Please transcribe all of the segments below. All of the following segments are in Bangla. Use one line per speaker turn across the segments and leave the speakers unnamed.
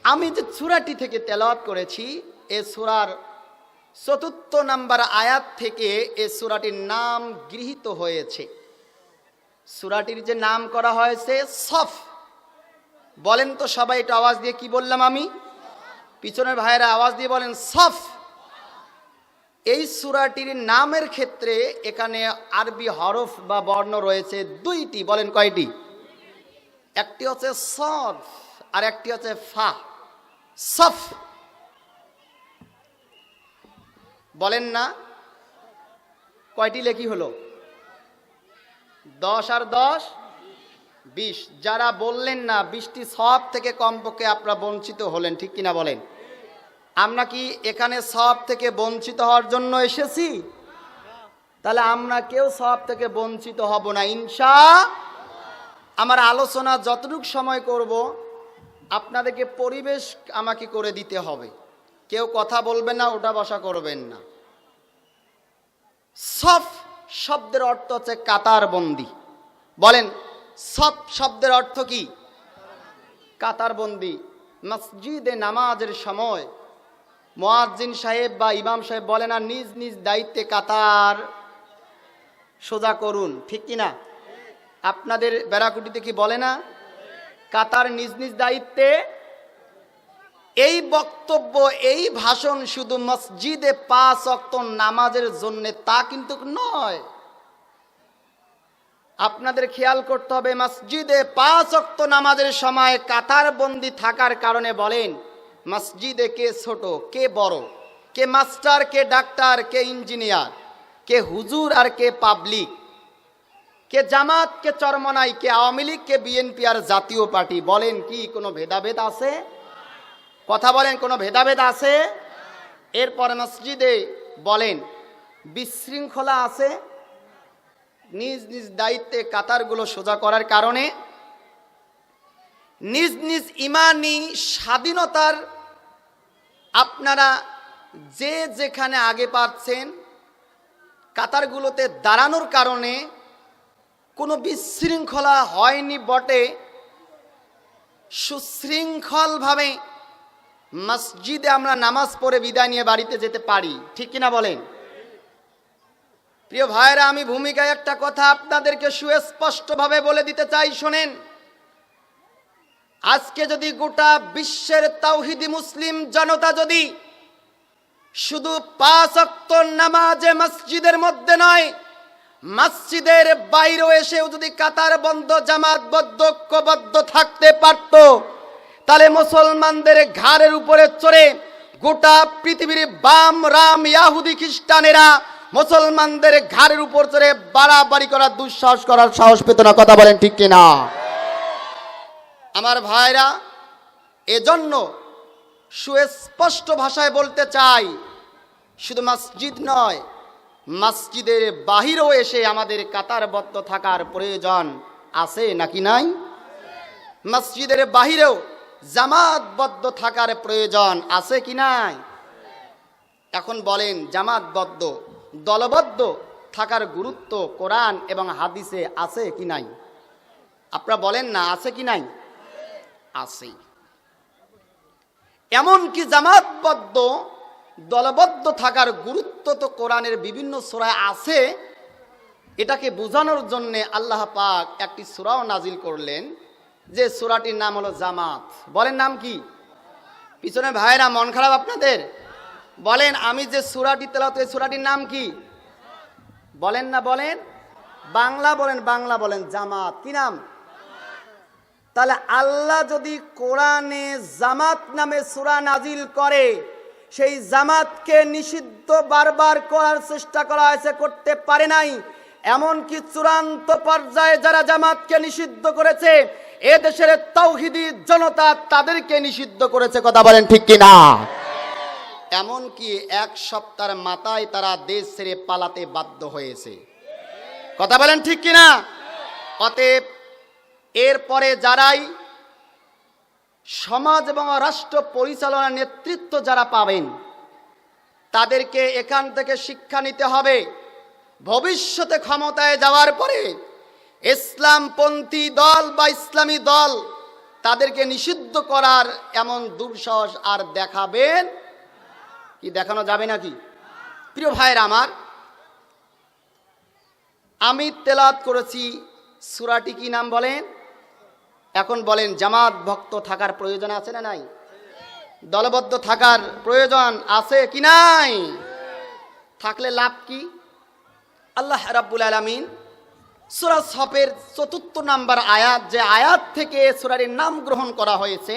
আমি যে সূরাটি থেকে তেলাওয়াত করেছি, এই সূরার ৪র্থ নাম্বার আয়াত থেকে এই সূরাটির নাম গৃহীত হয়েছে। সূরাটির যে নাম করা হয়েছে সফ। বলেন তো সবাই একটু আওয়াজ দিয়ে, কি বললাম আমি? পিছনের ভাইয়েরা আওয়াজ দিয়ে বলেন সফ। এই সূরাটির নামের ক্ষেত্রে এখানে আরবি হরফ বা বর্ণ রয়েছে দুইটি। বলেন কয়টি? একটি হচ্ছে সদ আর একটি হচ্ছে ফা। সফ বলেন না? কয়টি লেখি হলো? 10 আর 10 20। যারা বললেন না 20টি সওয়াব থেকে কমপক্ষে আপনারা বঞ্চিত হলেন, ঠিক কিনা বলেন? আমরা কি এখানে সওয়াব থেকে বঞ্চিত হওয়ার জন্য এসেছি? তাহলে আমরা কেউ সওয়াব থেকে বঞ্চিত হব না ইনশাআল্লাহ। আমার আলোচনা যতটুকু সময় করব আপনাদেরকে পরিবেশ আমাকে করে দিতে হবে। কেউ কথা বলবেন না, ওটা বসা করবেন না। সফ শব্দের অর্থ হচ্ছে কাতারবন্দি। বলেন সফ শব্দের অর্থ কি? কাতারবন্দি। মসজিদে নামাজের সময় মুয়াজ্জিন সাহেব বা ইমাম সাহেব বলে না, নিজ নিজ দায়িত্বে কাতার সোজা করুন, ঠিক কিনা? আপনাদের বেড়াকুটিতে কি বলে না কাতার নিজ নিজ দায়িত্বে? এই বক্তব্য, এই ভাষণ শুধু মসজিদে 5 ওয়াক্ত নামাজের জন্য তা কিন্তু নয়। আপনাদের খেয়াল করতে হবে, মসজিদে 5 ওয়াক্ত নামাজের সময় কাতারবন্দি থাকার কারণে বলেন মসজিদে কে ছোট কে বড়, কে মাস্টার কে ডাক্তার কে ইঞ্জিনিয়ার, কে হুজুর আর কে পাবলিক, কে জামাত কে চরমনাই, কে আওয়ামী লীগ কে বিএনপি আর জাতীয় পার্টি, বলেন কি কোনো ভেদাভেদ আছে? কথা বলেন, কোনো ভেদাভেদ আছে? এরপরে মসজিদে বলেন বিশৃঙ্খলা আছে। নিজ নিজ দায়িত্বে কাতারগুলো সোজা করার কারণে নিজ নিজ ইমানি স্বাধীনতার আপনারা যে যেখানে আগে পাচ্ছেন কাতারগুলোতে দাঁড়ানোর কারণে কোনো বিশৃঙ্খলা হয়নি বটে। সুশৃঙ্খলভাবে মসজিদে আমরা নামাজ পড়ে বিদায় নিয়ে বাড়িতে যেতে পারি, ঠিক কিনা বলেন? প্রিয় ভাইরা, আমি ভূমিকায় একটা কথা আপনাদেরকে সুস্পষ্টভাবে বলে দিতে চাই, শোনেন। আজকে যদি গোটা বিশ্বের তাওহীদি মুসলিম জনতা যদি শুধু 5 ওয়াক্ত নামাজে মসজিদের মধ্যে নয়, মসজিদের বাইরেও এসেও যদি কাতার বন্ধ জামাতবদ্ধ ঐক্যবদ্ধ থাকতে পারত, তাহলে মুসলমানদের ঘাড়ের উপরে চড়ে গোটা পৃথিবীর বাম রাম ইহুদি খ্রিস্টানেরা মুসলমানদের ঘাড়ের উপর চড়ে বাড়াবাড়ি করার দুঃসাহস করার সাহস পেত না। কথা বলেন ঠিক কিনা? আমার ভাইরা, এজন্য সুস্পষ্ট ভাষায় বলতে চাই, শুধু মসজিদ নয়, মসজিদের বাহিরেও এসে আমাদের কাতারবদ্ধ থাকার প্রয়োজন আছে নাকি নাই? মসজিদের বাহিরেও জামাতবদ্ধ থাকার প্রয়োজন আছে কি নাই? এখন বলেন, জামাতবদ্ধ দলবদ্ধ থাকার গুরুত্ব কোরআন এবং হাদিসে আছে কি নাই? আপনারা বলেন না, আছে কি নাই? আছে। এমনকি জামাতবদ্ধ দলবদ্ধ থাকার গুরুত্ব তো কোরআনের বিভিন্ন সূরায় আছে। এটাকে বোঝানোর জন্য আল্লাহ পাক একটি সূরাও নাজিল করলেন, যে সূরাটির নাম হলো জামাত। বলেন নাম কি? পিছনে ভাইরা মন খারাপ আপনাদের? বলেন, আমি যে সূরাটি তেলাওয়াত করি সূরাটির নাম কি? বলেন না, বলেন বাংলা, বলেন বাংলা, বলেন জামাত। কি নাম? তাহলে আল্লাহ যদি কোরআনে জামাত নামে সূরা নাজিল করে, সেই জামাতকে নিষিদ্ধ বারবার করার চেষ্টা করা হয়েছে, করতে পারে নাই। এমনকি চূড়ান্ত পর্যায়ে যারা জামাতকে নিষিদ্ধ করেছে, এ দেশের তাওহীদি জনতা তাদেরকে নিষিদ্ধ করেছে। কথা বলেন ঠিক কিনা? এমনকি 1 সপ্তাহের মাথায় তারা দেশ ছেড়ে পালাতে বাধ্য হয়েছে। কথা বলেন ঠিক কিনা? অতএব এরপরে যারাই সমাজ এবং রাষ্ট্র পরিচালনার নেতৃত্ব যারা পাবেন, তাদেরকে এখান থেকে শিক্ষা নিতে হবে। ভবিষ্যতে ক্ষমতায় যাওয়ার পরে ইসলামপন্থী দল বা ইসলামী দল তাদেরকে নিষিদ্ধ করার এমন দুঃসাহস আর দেখাবেন কি? দেখানো যাবে নাকি? প্রিয় ভাইরা আমার, আমি তেলাওয়াত করেছি সূরাটি কি নাম বলেন? এখন বলেন, জামাত ভক্ত থাকার প্রয়োজন আছে না নাই? দলবদ্ধ থাকার প্রয়োজন আছে কি নাই? থাকলে লাভ কি? আল্লাহ রাব্বুল আলামিন সূরা সফের ৪র্থ নাম্বার আয়াত, যে আয়াত থেকে সূরার নাম গ্রহণ করা হয়েছে,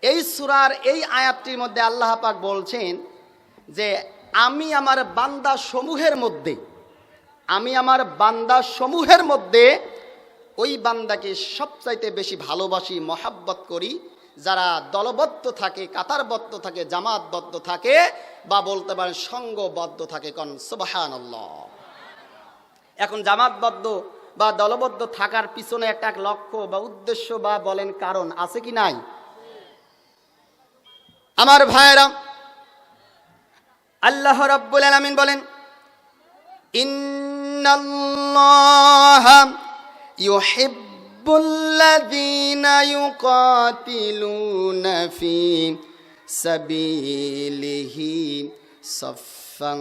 এই সূরার এই আয়াতটির মধ্যে আল্লাহ পাক বলছেন যে আমি আমার বান্দা সমূহের মধ্যে ওই বান্দাকে সবচাইতে বেশি ভালোবাসি, মহাব্বত করি, যারা দলবদ্ধ থাকে, কাতারবদ্ধ থাকে, জামাতবদ্ধ থাকে, বা বলতে পারেন সঙ্গবদ্ধ থাকে। কোন সুবহানাল্লাহ। এখন জামাতবদ্ধ বা দলবদ্ধ থাকার পিছনে একটা লক্ষ্য বা উদ্দেশ্য বা বলেন কারণ আছে কি নাই? আমার ভাইরা, আল্লাহ রাব্বুল আলামিন বলেন, ইন্নাল্লাহা ইউহিব্বুল্লাযীনা ইউকাতিলুনা ফী সাবিলিহি সাফফান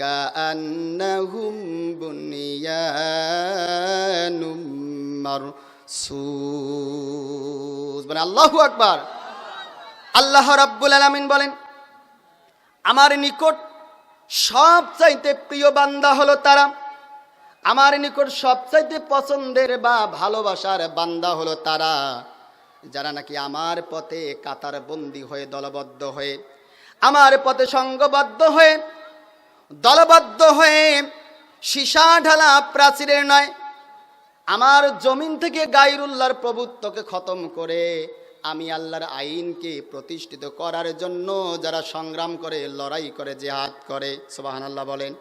কাআন্নাহুম বুনিয়ানুম মারসুস। বলেন আল্লাহু আকবার। আল্লাহ রাব্বুল আলামিন বলেন, আমার নিকট সবচাইতে প্রিয় বান্দা হলো তারা, আমার নিকট সবচাইতে পছন্দের বা ভালোবাসার বান্দা হলো তারা, যারা নাকি আমার পথে কাতার বন্দী হয়ে, দলবদ্ধ হয়ে, আমার পথে সঙ্গবদ্ধ হয়ে, দলবদ্ধ হয়ে, সীসা ঢালা প্রাচীরের নয়, আমার জমিন থেকে গায়রুল্লাহর প্রভুত্বকে খতম করে আমি আল্লাহর আইনকে প্রতিষ্ঠিত করার জন্য যারা সংগ্রাম করে, লড়াই করে, জিহাদ করে। সুবহানাল্লাহ বলেন।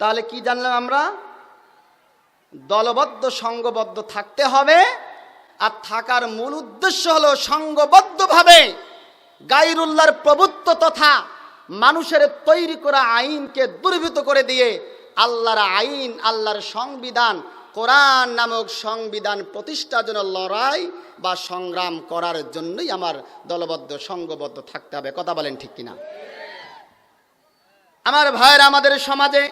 তাহলে কি জানলাম আমরা? দলবদ্ধ সঙ্গবদ্ধ থাকতে হবে, আর থাকার মূল উদ্দেশ্য হলো সঙ্গবদ্ধভাবে গায়রুল্লাহর প্রভুত্ব তথা মানুষের তৈরি করা আইনকে দুর্বৃত্ত করে দিয়ে আল্লাহর আইন, আল্লাহর সংবিধান, কোরআন নামক সংবিধান প্রতিষ্ঠার জন্য লড়াই বা সংগ্রাম করার জন্যই আমার দলবদ্ধ সঙ্গবদ্ধ থাকতে হবে। কথা বলেন ঠিক কিনা? আমার ভাইয়েরা, আমাদের সমাজে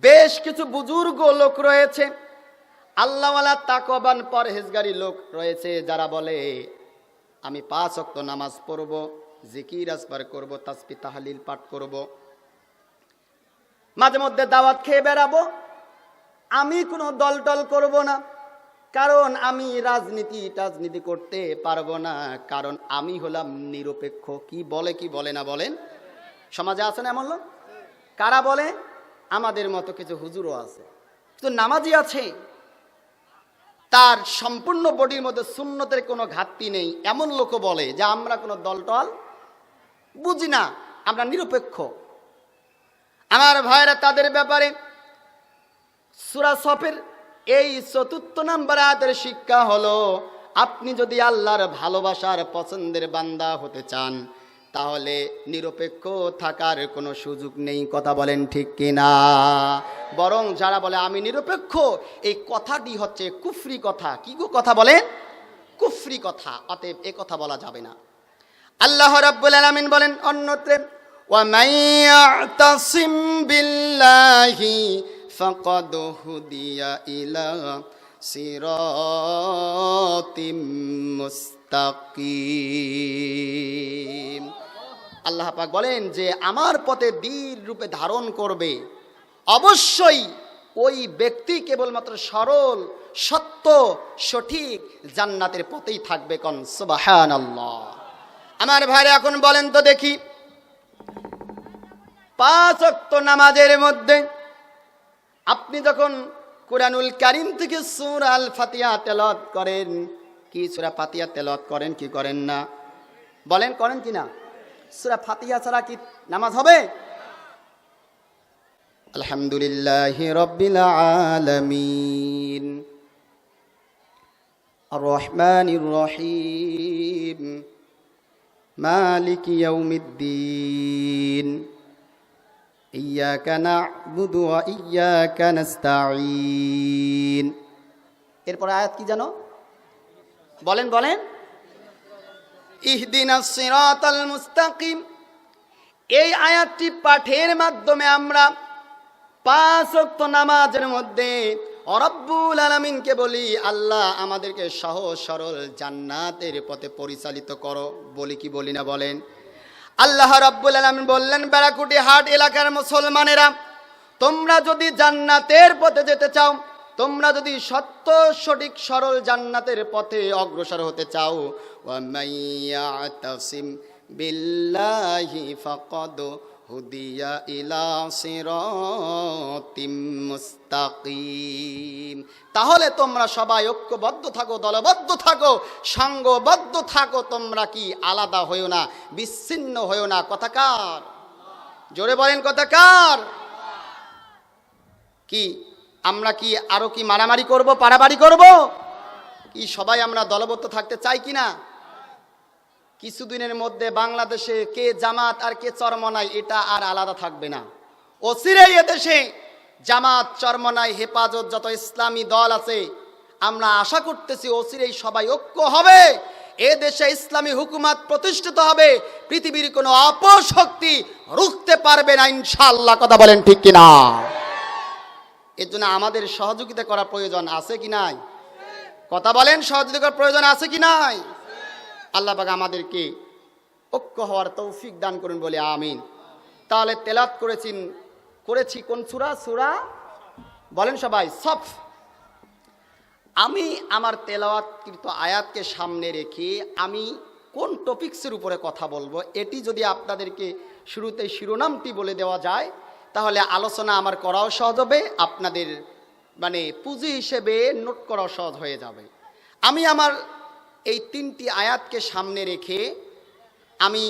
বেশ কিছু বুজুর্গ লোক রয়েছে, আল্লাহওয়ালা তাকওয়াবান পরহেজগারী লোক রয়েছে, যারা বলে আমি 5 ওয়াক্ত নামাজ পড়ব, জিকির আজকার করব, তাসবিহ তাহলিল পাঠ করব, মাঝে মধ্যে দাওয়াত খেয়ে বেড়াবো, আমি কোনো দল করব না, কারণ আমি রাজনীতি করতে পারবো না, কারণ আমি হলাম নিরপেক্ষ। কি বলে না বলেন? সমাজে আছে না এমন লোক? কারা বলে? আমাদের মতো কিছু হুজুরও আছে, তো নামাজি আছে, তার সম্পূর্ণ বডির মধ্যে সুন্নতের কোনো ঘাটতি নেই, এমন লোকও বলে যে আমরা কোনো দল বুঝি না, আমরা নিরপেক্ষ। আমার ভাইরা, তাদের ব্যাপারে সূরা সফের এই ৪র্থ নাম্বার আয়াতের শিক্ষা হলো, আপনি যদি আল্লাহর ভালোবাসার পছন্দের বান্দা হতে চান, তাহলে নিরপেক্ষ থাকার কোনো সুযোগ নেই। কথা বলেন ঠিক কিনা? বরং যারা বলে আমি নিরপেক্ষ, এই কথাটি হচ্ছে কুফরি কথা। কি কথা বলেন? কুফরি কথা। অতএব এ কথা বলা যাবে না। আল্লাহ রাব্বুল আলামিন বলেন অন্যত্রে, ওয়া মাইয়াতাসিম বিল্লাহি ফাকাদ হুদিয়া ইলা সিরাতিম মুস্তাকিম। আল্লাহ পাক বলেন যে আমার পথে দৃঢ় রূপে ধারণ করবে, অবশ্যই ওই ব্যক্তি কেবলমাত্র সরল, সত্য, সঠিক জান্নাতের পথেই থাকবে। কোন সুবহানাল্লাহ। আমার ভাইরা, এখন বলেন তো দেখি, 5 ওয়াক্ত নামাজের মধ্যে আপনি যখন কুরআনুল কারীম থেকে সূরা আল ফাতিহা তেলাওয়াত করেন, কি সূরা ফাতিহা তেলাওয়াত করেন কি করেন না? বলেন, করেন কি না? সূরা ফাতিহা ছাড়া কি নামাজ হবে? আলহামদুলিল্লাহি রাব্বিল আলামিন আর রহমানির রহিম মালিকি ইয়াউমিদ্দিন ইয়্যাকা না'বুদু ওয়া ইয়্যাকা নাস্তাঈন। এরপর আয়াত কি জানো? বলেন বলেন, ইহদিনাস সিরাতাল মুস্তাকিম। এই আয়াতটি পাঠের মাধ্যমে আমরা 5 ওয়াক্ত নামাজের মধ্যে রব্বুল আলামিনকে বলি, আল্লাহ আমাদেরকে সহজ সরল জান্নাতের পথে পরিচালিত করো। বলি কি বলি না বলেন? আল্লাহ রব্বুল আলামিন বললেন, বেড়াকুটি হাট এলাকার মুসলমানেরা, তোমরা যদি জান্নাতের পথে যেতে চাও, তোমরা যদি সত্য সঠিক সরল জান্নাতের পথে অগ্রসর হতে চাও, ওয়া মাইয়াতাসিম বিল্লাহি ফাকাদ হুদিয়া ইলা সিরাতিম মুস্তাকিম। তাহলে তোমরা সবাই ঐক্যবদ্ধ থাকো, দলবদ্ধ থাকো, সঙ্গবদ্ধ থাকো, তোমরা কি আলাদা হইও না, বিচ্ছিন্ন হইও না। কথা কার? জোরে বলেন, কথা কার? কি আমরা কি আরো কি মারামারি করব, পাড়াবাড়ি করব? কি সবাই আমরা দলবদ্ধ থাকতে চাই কিনা? কিছুদিনের মধ্যে বাংলাদেশে কে জামাত আর কে চরমনাই এটা আর আলাদা থাকবে না। অচিরেই এদেশে জামাত, চরমনাই, হেফাজত, যত ইসলামী দল আছে, আমরা আশা করতেছি অচিরেই সবাই ঐক্য হবে, এ দেশে ইসলামী হুকুমত প্রতিষ্ঠিত হবে, পৃথিবীর কোনো অপশক্তি রুখতে পারবে না ইনশাআল্লাহ। কথা বলেন ঠিক কিনা? এর জন্য আমাদের সহযোগিতা করার প্রয়োজন আছে কি নাই? কথা বলেন, সহযোগিতা করার প্রয়োজন আছে কি নাই? আল্লাহ পাক আমাদেরকে ঐক্য হওয়ার তৌফিক দান করুন বলে আমিন। তাহলে তেলাওয়াত করেছি কোন সূরা? সূরা বলেন সবাই, সফ। আমি আমার তেলাওয়াতকৃত আয়াতকে সামনে রেখে আমি কোন টপিকসের উপরে কথা বলবো, এটি যদি আপনাদেরকে শুরুতে শিরোনামটি বলে দেওয়া যায়, তাহলে আলোচনা আমার করাও সহজ হবে, আপনাদের মানে পুঁজি হিসেবে নোট করাও সহজ হয়ে যাবে। আমি আমার এই 3টি আয়াতকে সামনে রেখে আমি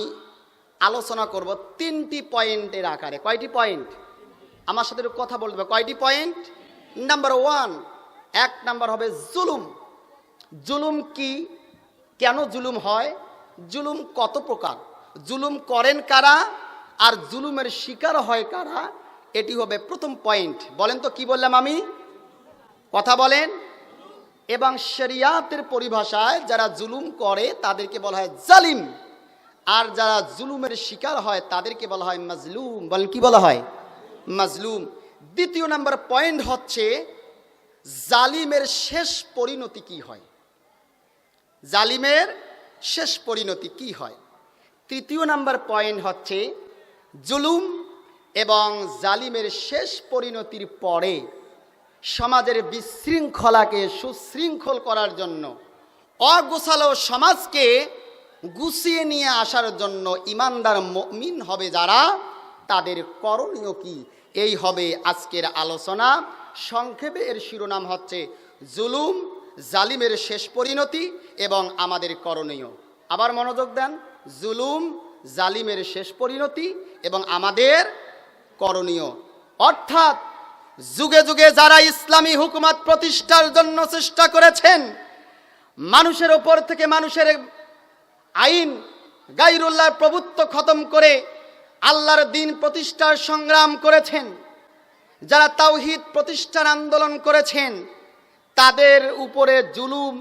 আলোচনা করব 3টি পয়েন্টের আকারে। কয়টি পয়েন্ট? আমার সাথে কথা বলবে। কয়টি পয়েন্ট? নাম্বার 1, 1 নাম্বার হবে জুলুম। জুলুম কি, কেন জুলুম হয়, জুলুম কত প্রকার, জুলুম করেন কারা, আর জুলুমের শিকার হয় কারা, এটি হবে প্রথম পয়েন্ট। বলেন তো কি বললাম আমি? কথা বলেন। এবং শরিয়াতের পরিভাষায় যারা জুলুম করে তাদেরকে বলা হয় জালিম, আর যারা জুলুমের শিকার হয় তাদেরকে বলা হয় মাজলুম। বলেন কি বলা হয়? মাজলুম। দ্বিতীয় নাম্বার পয়েন্ট হচ্ছে জালিমের শেষ পরিণতি কি হয়, জালিমের শেষ পরিণতি কি হয়। তৃতীয় নাম্বার পয়েন্ট হচ্ছে জুলুম এবং জালিমের শেষ পরিণতির পরে সমাজের বিশৃঙ্খলাকে সুশৃঙ্খল করার জন্য, অগোছালো সমাজকে গুছিয়ে নিয়ে আসার জন্য ইমানদার মুমিন হবে যারা, তাদের করণীয় কি, এই হবে আজকের আলোচনা। সংক্ষেপে এর শিরোনাম হচ্ছে জুলুম, জালিমের শেষ পরিণতি এবং আমাদের করণীয়। আবার মনোযোগ দেন, জুলুম, জালিমের শেষ পরিণতি এবং আমাদের করণীয়। অর্থাৎ যুগে যুগে যারা ইসলামী হুকুমত প্রতিষ্ঠার জন্য চেষ্টা করেছেন, মানুষের ওপর থেকে মানুষের আইন গায়রুল্লাহর প্রভুত্ব খতম করে আল্লাহর দ্বীন প্রতিষ্ঠার সংগ্রাম করেছেন, যারা তাওহীদ প্রতিষ্ঠার আন্দোলন করেছেন, তাদের উপরে জুলুম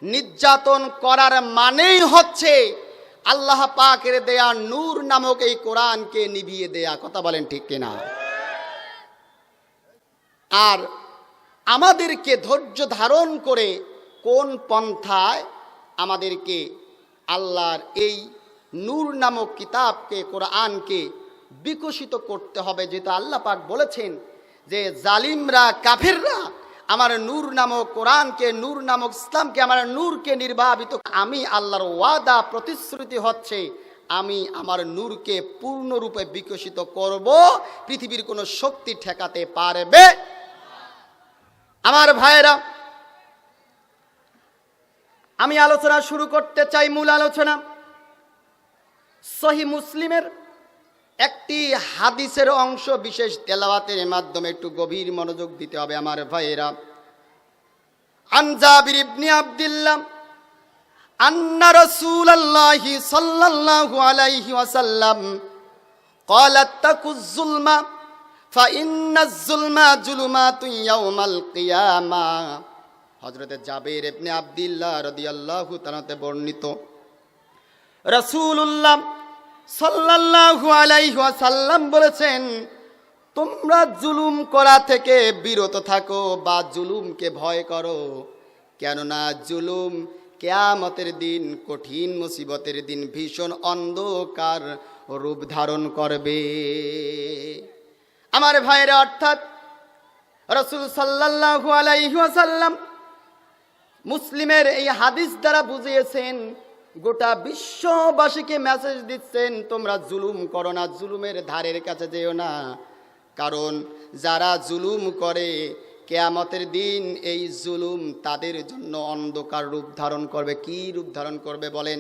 নির্যাতন করার মানেই হচ্ছে আল্লাহ পাকের দেয়া নূর নামক এই কোরআনকে নিভিয়ে দেয়া। কথা বলেন ঠিক কিনা? আর আমাদেরকে ধৈর্য ধারণ করে কোন পন্থায় আমাদেরকে আল্লাহর এই নূর নামক কিতাবকে, কোরআনকে বিকশিত করতে হবে। যেহেতু আল্লাহ পাক বলেছেন যে জালিমরা, কাফেররা আমার নূর নামক কোরআনকে, নূর নামক ইসলামকে, আমার নূরকে নির্বাপিত, আমি আল্লাহর ওয়াদা প্রতিশ্রুতি হচ্ছে আমি আমার নূরকে পূর্ণরূপে বিকশিত করব, পৃথিবীর কোনো শক্তি ঠেকাতে পারবে। আমার ভাইয়েরা, আমি আলোচনা শুরু করতে চাই, মূল আলোচনা। সহিহ মুসলিমের একটি হাদিসের অংশ বিশেষ তেলাওয়াতের মাধ্যমে একটু গভীর মনোযোগ দিতে হবে আমার ভাইয়েরা। আন জাবির ইবনে আব্দুল্লাহ আন্না রাসূলুল্লাহি সাল্লাল্লাহু আলাইহি ওয়াসাল্লাম ক্বালা তাকুজ যুলমা ফাইন্নাজ যুলমা যুলুমাতুন ইয়াউমাল কিয়ামা। হযরতে জাবের ইবনে আব্দুল্লাহ রাদিয়াল্লাহু তাআলাতে বর্ণিত, রাসূলুল্লাহ সাল্লাল্লাহু আলাইহি ওয়াসাল্লাম বলেছেন, তোমরা জুলুম করা থেকে বিরত থাকো বা জুলুমকে ভয় করো, কেননা জুলুম কিয়ামতের দিন, কঠিন মুসিবতের দিন ভীষণ অন্ধকার রূপ ধারণ করবে। আমার ভাইরা, অর্থাৎ রাসূল সাল্লাল্লাহু আলাইহি ওয়াসাল্লাম মুসলিমের এই হাদিস দ্বারা বুঝিয়েছেন, গোটা বিশ্ববাসীকে মেসেজ দিচ্ছেন, তোমরা জুলুম করো না, জুলুমের ধারের কাছে যেও না, কারণ যারা জুলুম করে কিয়ামতের দিন এই জুলুম তাদের জন্য অন্ধকার রূপ ধারণ করবে। কি রূপ ধারণ করবে বলেন?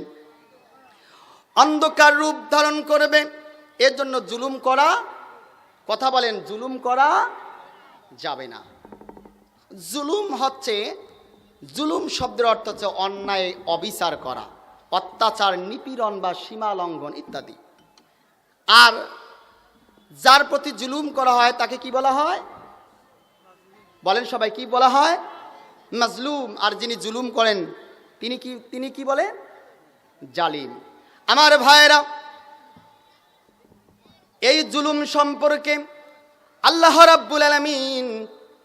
অন্ধকার রূপ ধারণ করবে। এর জন্য জুলুম করা, কথা বলেন, জুলুম করা যাবে না। জুলুম হচ্ছে, জুলুম শব্দের অর্থ হচ্ছে অন্যায়, অবিচার করা, অত্যাচার, নিপীড়ন বা সীমা লঙ্ঘন ইত্যাদি। আর যার প্রতি জুলুম করা হয় তাকে কি বলা হয় বলেন সবাই? কি বলা হয়? মাজলুম। আর যিনি জুলুম করেন তিনি কি বলে? জালিম। আমার ভাইয়েরা, এই জুলুম সম্পর্কে আল্লাহ রাব্বুল আলামিন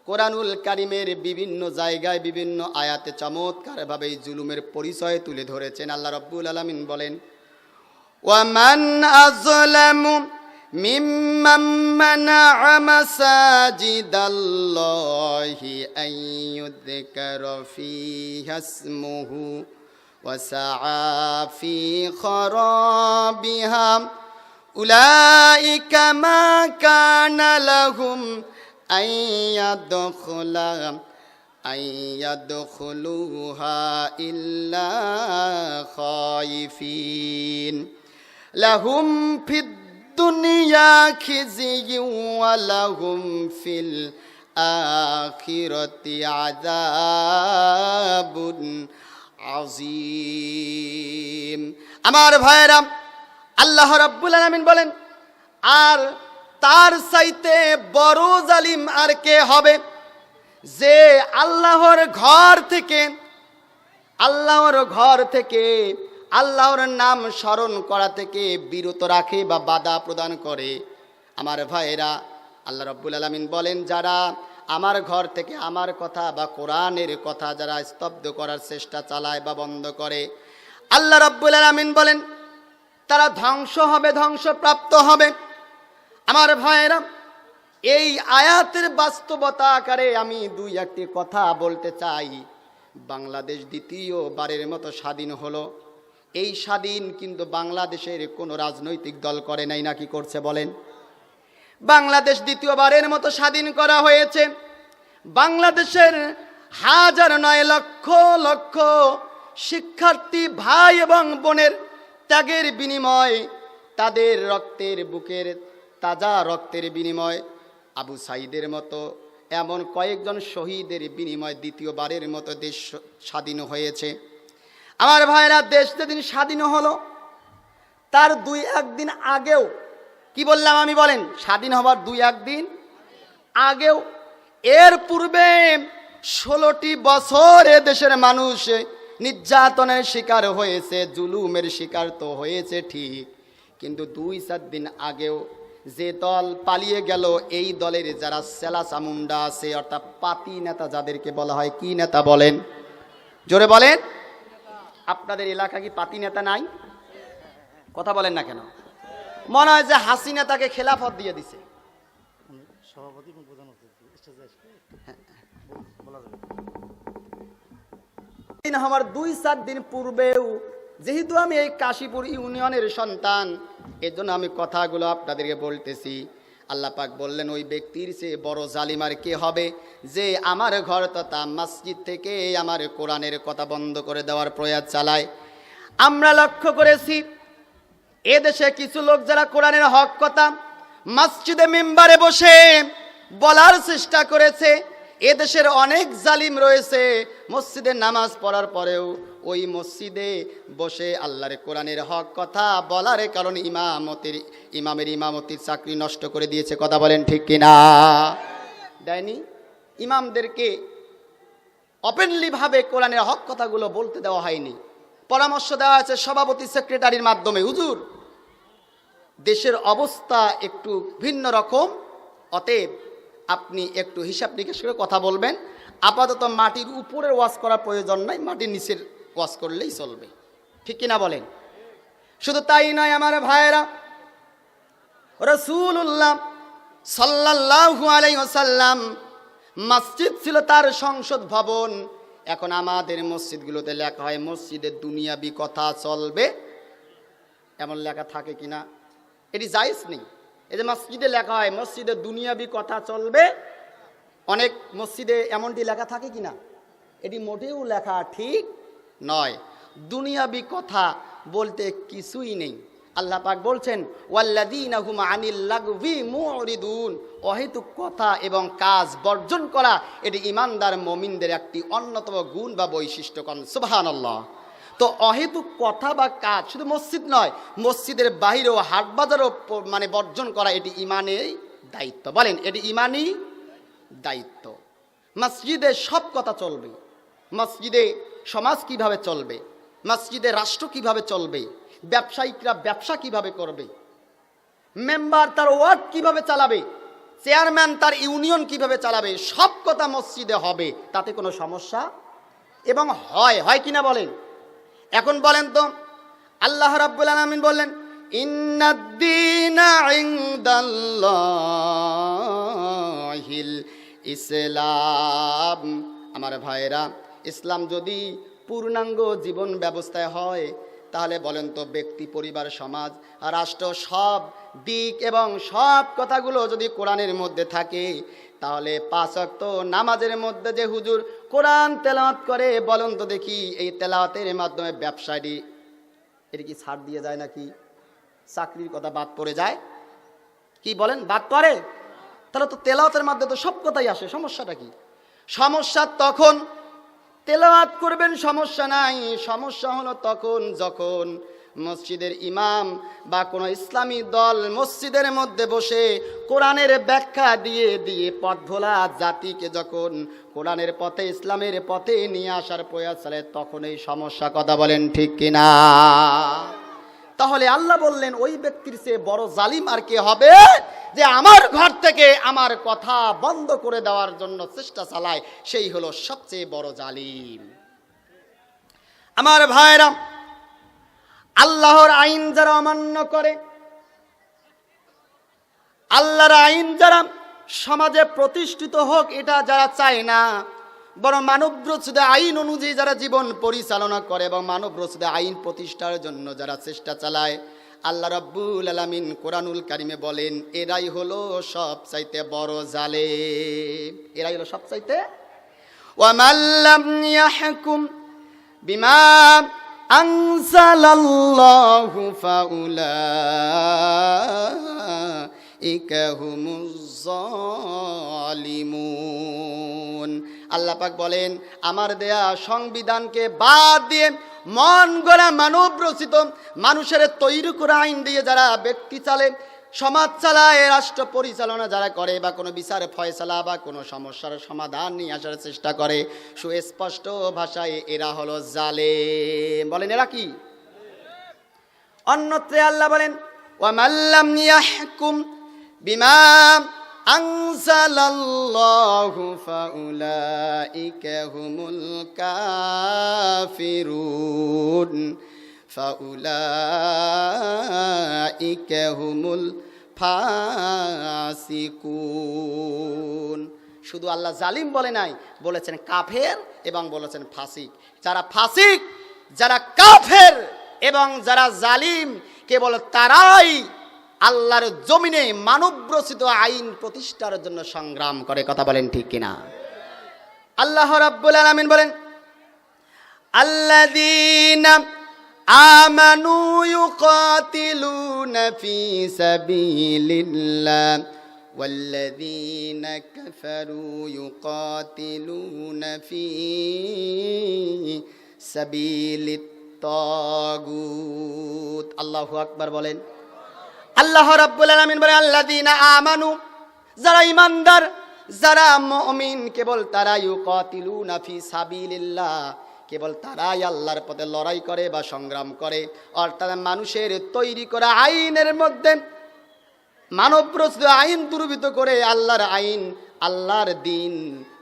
কোরআনুল কারীমের বিভিন্ন জায়গায় বিভিন্ন আয়াতে চমৎকারভাবে এই জুলুমের পরিচয় তুলে ধরেছেন। আল্লাহ রাব্বুল আলামিন বলেন, ওয়ামান আযলামু মিম্মান মানাআ মাসাজিদাল্লাহি আন ইউযকারা ফীহা ইসমুহু ওয়া সাআ ফী খারাবিহা উলাইকা মা কানা লাহুম আন ইয়াদখুলুহা ইল্লা খায়িফিন লাহুম ফিদ দুনিয়া খিজিয়ুন ওয়া লাহুম ফিল আখিরাতি আযাবুন আযীম। আমার ভাইরা, আল্লাহ রাব্বুল আলামিন বলেন, আর তার চাইতে বড় জালিম আর কে হবে, যে আল্লাহর ঘর থেকে আল্লাহর নাম স্মরণ করা থেকে বিরত রাখে বা বাধা প্রদান করে। আমার ভাইয়েরা, আল্লাহ রাব্বুল আলামিন বলেন, যারা আমার ঘর থেকে আমার কথা বা কোরআনের কথা যারা স্তব্ধ করার চেষ্টা চালায় বা বন্ধ করে, আল্লাহ রাব্বুল আলামিন বলেন তারা ধ্বংস হবে, ধ্বংসপ্রাপ্ত হবে। আমার ভাইয়েরা, এই আয়াতের বাস্তবতা আকারে আমি দুই একটি কথা বলতে চাই। বাংলাদেশ দ্বিতীয়বারের মতো স্বাধীন হলো। এই স্বাধীন কিন্তু বাংলাদেশের কোনো রাজনৈতিক দল করে নাই, নাকি করছে বলেন? বাংলাদেশ দ্বিতীয়বারের মতো স্বাধীন করা হয়েছে বাংলাদেশের হাজার নয় লক্ষ লক্ষ শিক্ষার্থী ভাই এবং বোনের ত্যাগের বিনিময়, তাদের রক্তের, বুকের তাজা রক্তের বিনিময়, আবু সাইদের মতো এমন কয়েকজন শহীদের বিনিময় দ্বিতীয়বারের মতো দেশ স্বাধীন হয়েছে। আমার ভাইরা, দেশ যেদিন স্বাধীন হলো তার 2-1 দিন আগেও, কি বললাম আমি বলেন? স্বাধীন হবার 2-1 দিন আগেও, এর পূর্বে 16টি বছর এ দেশের মানুষ নির্যাতনের শিকার হয়েছে, জুলুমের শিকার তো হয়েছে ঠিক, কিন্তু 2-4 দিন আগেও যে দল পালিয়ে গেল, এই দলের যারা সেলা চামুন্ডা আছে, অর্থাৎ পাতি নেতা যাদেরকে বলা হয়, কি নেতা বলেন? জোরে বলেন। আপনাদের এলাকা কি পাতি নেতা নাই? কথা বলেন না কেন? মনে হয় যে হাসিনা তাকে খেলাফত দিয়ে দিছে। আমার 2-4 দিন পূর্বেও, যেহেতু আমি এই কাশীপুর ইউনিয়নের সন্তান, এর জন্য আমি কথাগুলো আপনাদেরকে বলতেছি। আল্লাহ পাক বললেন, ওই ব্যক্তির চেয়ে বড় জালিম আর কে হবে, যে আমার ঘর তথা মসজিদ থেকে আমার কোরআনের কথা বন্ধ করে দেওয়ার প্রয়াস চালায়। আমরা লক্ষ্য করেছি এদেশে কিছু লোক যারা কোরআনের হক কথা মসজিদে মিম্বারে বসে বলার চেষ্টা করেছে। এদেশের অনেক জালিম রয়েছে, মসজিদে নামাজ পড়ার পরেও ওই মসজিদে বসে আল্লাহর কোরআনের হক কথা বলার কারণে ইমামের ইমামতির চাকরি নষ্ট করে দিয়েছে। কথা বলেন ঠিক কিনা? দেয়নি? ইমামদেরকে ওপেনলি ভাবে কোরআনের হক কথাগুলো বলতে দেওয়া হয়নি। পরামর্শ দেওয়া হয়েছে সভাপতি সেক্রেটারির মাধ্যমে, হুজুর দেশের অবস্থা একটু ভিন্ন রকম, অতএব আপনি একটু হিসাব নিকাশ করে কথা বলবেন। আপাতত মাটির উপরের ওয়াজ করার প্রয়োজন নাই, মাটির নিচের ওয়াজ করলেই চলবে। ঠিক কিনা বলেন? শুধু তাই নয় আমার ভাইয়েরা, রাসূলুল্লাহ সাল্লাল্লাহু আলাইহি ওয়াসাল্লাম মসজিদ ছিল তার সংসদ ভবন। এখন আমাদের মসজিদগুলোতে লেখা হয় মসজিদে দুনিয়াবি কথা চলবে, এমন লেখা থাকে কিনা? এটি জায়েজ নেই। এই যে মসজিদে লেখা হয় মসজিদে দুনিয়াবি কথা চলবে, অনেক মসজিদে এমনটি লেখা থাকে কিনা? এটি মোটেও লেখা ঠিক নয়। দুনিয়াবি কথা বলতে কিছুই নেই। আল্লাহ পাক বলছেন ওয়াল্লাযীনা হুম আনিল লাগবি মুরিদুন, অহেতুক কথা এবং কাজ বর্জন করা এটি ঈমানদার মুমিনদের একটি অন্যতম গুণ বা বৈশিষ্ট্য। সুবহানাল্লাহ। তো অহেতুক কথা বা কাজ শুধু মসজিদ নয়, মসজিদের বাহিরেও হাট বাজারও মানে বর্জন করা এটি ঈমানের দায়িত্ব। বলেন, এটি ঈমানি দায়িত্ব। মসজিদে সব কথা চলবে। মসজিদে সমাজ কিভাবে চলবে, মসজিদে রাষ্ট্র কিভাবে চলবে, ব্যবসায়িকরা ব্যবসা কিভাবে করবে, মেম্বার তার ওয়ার্ড কিভাবে চালাবে, চেয়ারম্যান তার ইউনিয়ন কিভাবে চালাবে, সব কথা মসজিদে হবে, তাতে কোনো সমস্যা এবং হয় কিনা বলেন? এখন বলেন তো, আল্লাহ রাব্বুল আলামিন বললেন ইন্নাদ-দীনা ইনদাল্লাহিল ইসলাম। আমার ভাইরা, ইসলাম যদি পূর্ণাঙ্গ জীবন ব্যবস্থায় হয়, তাহলে বলেন তো ব্যক্তি, পরিবার, সমাজ, রাষ্ট্র সব দিক এবং সব কথাগুলো যদি কোরআনের মধ্যে থাকে, তাহলে 5 ওয়াক্ত নামাজের মধ্যে যে হুজুর কোরআন তেলাওয়াত করে, বলেন তো দেখি এই তেলাওয়াতের মাধ্যমে ব্যবসায়ী এটি কি ছাড় দিয়ে যায় নাকি? চাকরির কথা বাদ পড়ে যায় কি বলেন? বাদ পড়ে? তাহলে তো তেলাওয়াতের মাধ্যমে তো সব কথাই আসে। সমস্যাটা কি? সমস্যা তখন তেলাওয়াত করবেন, সমস্যা নাই। সমস্যা হলো তখন যখন মসজিদের ইমাম বা কোনো ইসলামী দল মসজিদের মধ্যে বসে কোরআনের ব্যাখ্যা দিয়ে দিয়ে পথভোলা জাতিকে যখন কোরআনের পথে, ইসলামের পথে নিয়ে আসার প্রয়াস চলে, তখন এই সমস্যা। কথা বলেন ঠিক কিনা? তাহলে আল্লাহ বললেন ওই ব্যক্তির চেয়ে বড় জালিম আর কে হবে, যে আমার ঘর থেকে আমার কথা বন্ধ করে দেওয়ার জন্য চেষ্টা চালায়, সেই হলো সবচেয়ে বড় জালিম। আমার ভাইরা, আল্লাহর আইন যারা অমান্য করে, আল্লাহর আইন যারা সমাজে প্রতিষ্ঠিত হোক এটা যারা চায় না, বরং মানবরচিত আইন অনুযায়ী যারা জীবন পরিচালনা করে এবং মানবরচিত আইন প্রতিষ্ঠার জন্য যারা চেষ্টা চালায়, আল্লাহ রাব্বুল আলামিন কোরআনুল কারিমে বলেন এরাই হলো সবচাইতে বড় জালেম। এরাই হলো সবচাইতে। ওয়া মাল্লাম ইয়াহকুম বিমা আনজালাল্লাহু ফাউলাইকা হুমুজ জালিমুন। আল্লাহ পাক বলেন আমার দেয়া সংবিধানকে বাদ দিয়ে মন গড়া মানব রচিত মানুষের তৈরি করা আইন দিয়ে যারা ব্যক্তি চালে, সমাজ চালায়, রাষ্ট্র পরিচালনা যারা করে, বা কোনো বিচার ফয়সালা বা কোনো সমস্যার সমাধান নিয়ে আসার চেষ্টা করে, সুস্পষ্ট ভাষায় এরা হলো জালেম। বলেন এরা কি? অন্যত্রে আল্লাহ বলেন ওয়া মাল্লাম ইয়াহকুম বিমা আনজালাল্লাহু ফাউলাইকা হুমুল কাফিরুন ফাউলাইকা হুমুল ফাসিকুন। শুধু আল্লাহ জালিম বলে নাই, বলেছেন কাফের এবং বলেছেন ফাসিক। যারা ফাসিক, যারা কাফের এবং যারা জালিম, কেবল তারাই আল্লাহর জমিনে মানবরচিত আইন প্রতিষ্ঠার জন্য সংগ্রাম করে। কথা বলেন ঠিক কিনা? আল্লাহ রাব্বুল আলামিন বলেন আল্লাযীনা আমানু ইউকাতিলুনা ফি সাবিলিল্লাহ ওয়াল্লাযীনা কাফারু ইউকাতিলুনা ফি সাবিলিত তাগুত। আল্লাহু আকবার বলেন। আল্লাহ রাব্বুল আলামিন বলেন আল্লাযীনা আমানু, যারা ঈমানদার, যারা মুমিন কেবল তারা ইউকাতিলুনা ফি সাবিলিল্লাহ, কেবল তারাই আল্লাহর পথে লড়াই করে বা সংগ্রাম করে। অর্থাৎ মানুষের তৈরি করা আইনের মধ্যে মানবরচিত আইন দুর্বৃত্ত করে আল্লাহর আইন, আল্লাহর দ্বীন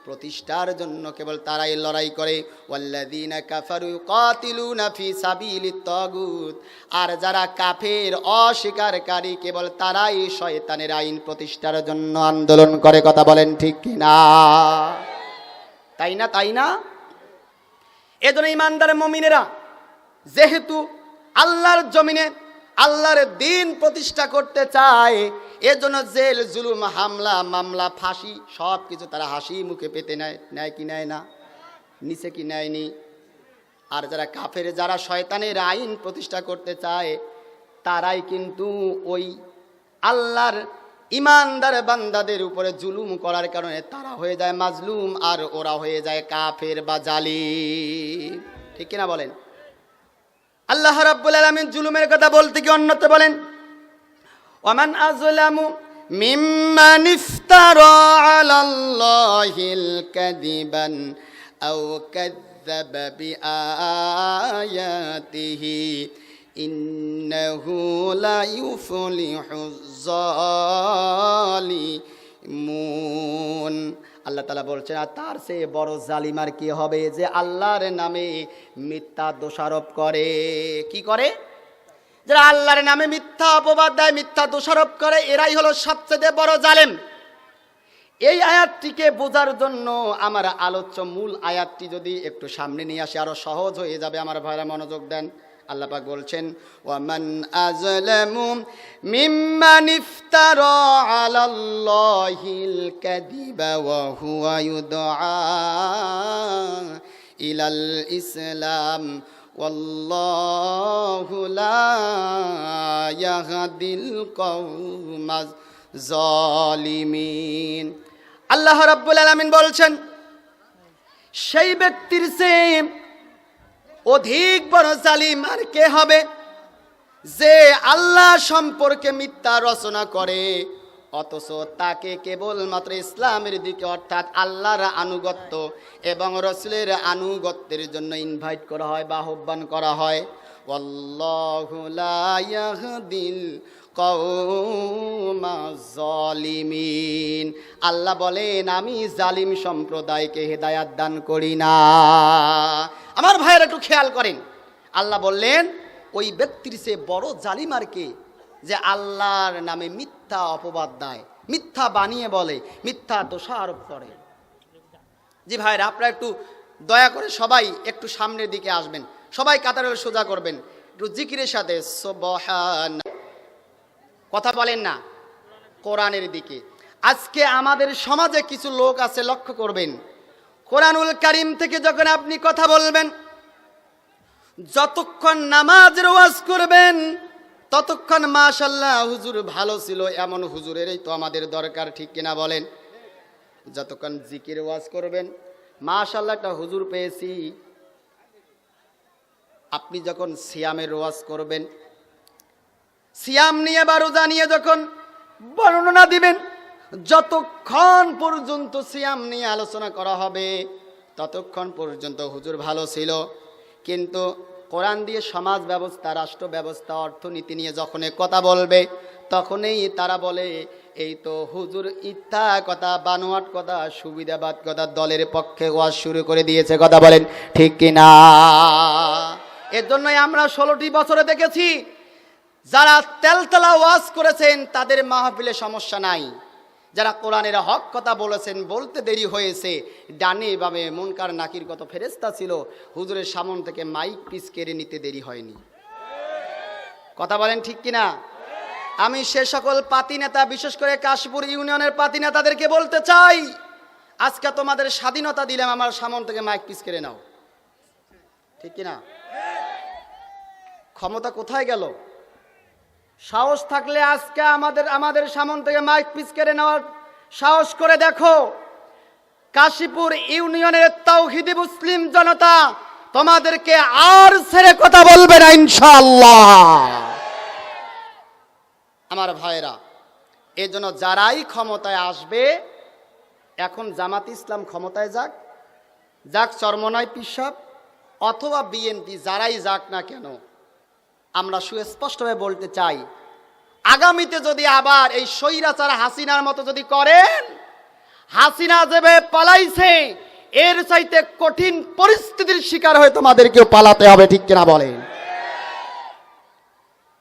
প্রতিষ্ঠার জন্য কেবল তারাই লড়াই করে। ওয়াল্লাযীনা কাফারু ইউকাতিলুনা ফি সাবিলিত তাগুত, আর যারা কাফের অস্বীকারী কেবল তারাই শয়তানের আইন প্রতিষ্ঠার জন্য আন্দোলন করে। কথা বলেন ঠিক কি না? তাই না? তাই না? এজন্য ইমানদার মুমিনেরা যেহেতু আল্লাহর জমিনে আল্লাহর দ্বীন প্রতিষ্ঠা করতে চায়, এজন্য জেল, জুলুম, হামলা, মামলা, ফাঁসি সব কিছু তারা হাসি মুখে পেতে নেয়। নেয় কি নেয় না? নিচে কি নেয়নি? আর যারা কাফের, যারা শয়তানের আইন প্রতিষ্ঠা করতে চায়, তারাই কিন্তু ওই আল্লাহর ইমানদার বান্দাদের উপরে জুলুম করার কারণে তারা হয়ে যায় মাজলুম, আর ওরা হয়ে যায় কাফের বা জালিম। ঠিক কিনা বলেন? আল্লাহ রাব্বুল আলামিন জুলুমের কথা বলতে কি অন্যত্র বলেন, ওয়ামান আযলামু মিম্মান ইফতারা আলাল্লাহিল কাযিবান আও কাযযাবা বিআয়াতিহি ইন্নাহু লা ইউফলিহুজ জালিমুন। আল্লাহ তাআলা বলছেন, আর তার চেয়ে বড় জালিম আর কি হবে, যে আল্লাহর নামে মিথ্যা দোষারোপ করে। কি করে? যারা আল্লাহর নামে মিথ্যা অপবাদ দেয়, মিথ্যা দোষারোপ করে, এরাই হলো সবচেয়ে বড় জালেম। এই আয়াতটিকে বোঝার জন্য আমার আলোচ্য মূল আয়াতটি যদি একটু সামনে নিয়ে আসে আরো সহজ হয়ে যাবে। আমার ভাইরা মনোযোগ দেন। আল্লাহ পাক বলছেন, ওয়ামান আযলামু মিম্মান ইফতারা আলাল্লাহিল কাযিবা ওয়া হুয়া ইউদআ ইলাল ইসলাম ওয়াল্লাহু লা ইয়াহদিল কওমাজ জালিমিন। আল্লাহ রাব্বুল আলামিন বলছেন, সেই ব্যক্তির চেয়ে অধিক বড় জালিম আর কে হবে, যে আল্লাহ সম্পর্কে মিথ্যা রচনা করে, অথচ তাকে কেবলমাত্র ইসলামের দিকে অর্থাৎ আল্লাহর আনুগত্য এবং রাসূলের আনুগত্যের জন্য ইনভাইট করা হয় বা আহ্বান করা হয়। ওয়াল্লাহু লা ইয়াহদিল কওমাজ জালিমিন। আল্লাহ বলেন, আমি জালিম সম্প্রদায়কে হেদায়াত দান করি না। আমার ভাইয়েরা একটু খেয়াল করেন, আল্লাহ বললেন ওই ব্যক্তির চেয়ে বড় জালিম আর কে, যে আল্লাহর নামে মিথ্যা অপবাদ দেয়, মিথ্যা বানিয়ে বলে, মিথ্যা দোষারোপ করে। জি ভাইরা, আপনারা একটু দয়া করে সবাই একটু সামনের দিকে আসবেন, সবাই কাতারে সোজা করবেন, একটু জিকিরের সাথে সুবহান কথা বলেন না, কোরআনের দিকে। আজকে আমাদের সমাজে কিছু লোক আছে, লক্ষ্য করবেন, কোরআনুল কারীম থেকে যখন আপনি কথা বলবেন, যতক্ষণ নামাজের ওয়াজ করবেন ততক্ষণ মাশাআল্লাহ হুজুর ভালো ছিল, এমন হুজুরেরই তো আমাদের দরকার। ঠিক কিনা বলেন? যতক্ষণ জিকির ওয়াজ করবেন, মাশাআল্লাহ একটা হুজুর পেয়েছি। আপনি যখন সিয়ামের ওয়াজ করবেন, সিয়াম নিয়ে বা রোজা নিয়ে যখন বর্ণনা দিবেন, যতক্ষণ পর্যন্ত সিয়াম নিয়ে আলোচনা করা হবে ততক্ষণ পর্যন্ত হুজুর ভালো ছিল। কিন্তু কোরআন দিয়ে সমাজ ব্যবস্থা, রাষ্ট্র ব্যবস্থা, অর্থনীতি নিয়ে যখন কথা বলবে, তখনই তারা বলে এই তো হুজুর ইত্যা কথা, বানোয়াট কথা, সুবিধাবাদ কথা, দলের পক্ষে ওয়াজ শুরু করে দিয়েছে। কথা বলেন ঠিক কিনা? এর জন্যই আমরা 16টি বছরে দেখেছি, যারা তেলতেলা ওয়াজ করেছেন তাদের মাহফিলে সমস্যা নাই, যারা কোরআনের হক কথা বলেছেন, বলতে দেরি হয়েছে, ডানে বামে মুনকার নাকির কত ফেরেশতা ছিল, হুজুরের সামন থেকে মাইক পিস কেড়ে নিতে দেরি হয়নি। কথা বলেন ঠিক কিনা? আমি সে সকল পাতি নেতা, বিশেষ করে কাশীপুর ইউনিয়নের পাতি নেতাদেরকে বলতে চাই, আজকে তোমাদের স্বাধীনতা দিলাম, আমার সামন থেকে মাইক পিস কেড়ে নাও। ঠিক কিনা? ক্ষমতা কোথায় গেল? সাহস থাকলে আজকে আমাদের সামন থেকে মাইক পিস কেড়ে নেওয়ার সাহস করে দেখো। কাশীপুর ইউনিয়নের তাওহীদি মুসলিম জনতা তোমাদেরকে আর ছেড়ে কথা বলবে না ইনশাআল্লাহ। আমার ভাইরা, এই জন্য যারাই ক্ষমতায় আসবে এখন জামাত ইসলাম ক্ষমতায় যাক, যাক চরমনাই পিসাব অথবা বিএনপি, যারাই যাক না কেন, আমরা সুস্পষ্টভাবে বলতে চাই, আগামীতে যদি আবার এই স্বৈরাচার হাসিনার মতো যদি করেন, হাসিনা যেভাবে পালাইছে এর চাইতে কঠিন পরিস্থিতির শিকার হয়ে তোমাদেরকেও পালাতে হবে, ঠিক কিনা বলেন?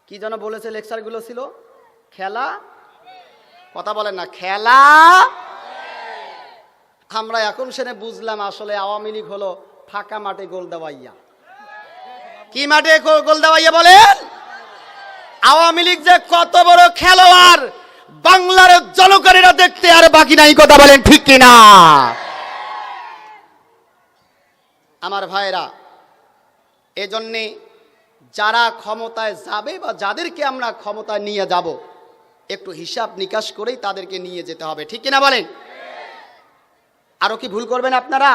কি যেন বলেছে লেকচারগুলো ছিল, খেলা, কথা বলেন না, খেলা। আমরা এখন সেনে বুঝলাম আসলে আওয়ামী লীগ হলো ফাঁকা মাঠে গোল দেওয়াইয়া। কি মাঠে গোল দেওয়াইয়া বলেন? আওয়ামী লীগ যে কত বড় খেলোয়াড় বাংলার জনগণেরা দেখতে আর বাকি নাই, কথা বলেন ঠিক কিনা? আমার ভাইরা, এজন্যে যারা ক্ষমতায় যাবে বা যাদেরকে আমরা ক্ষমতায় নিয়ে যাব, একটু হিসাব নিকাশ করেই তাদেরকে নিয়ে যেতে হবে, ঠিক কিনা বলেন? আরো কি ভুল করবেন আপনারা?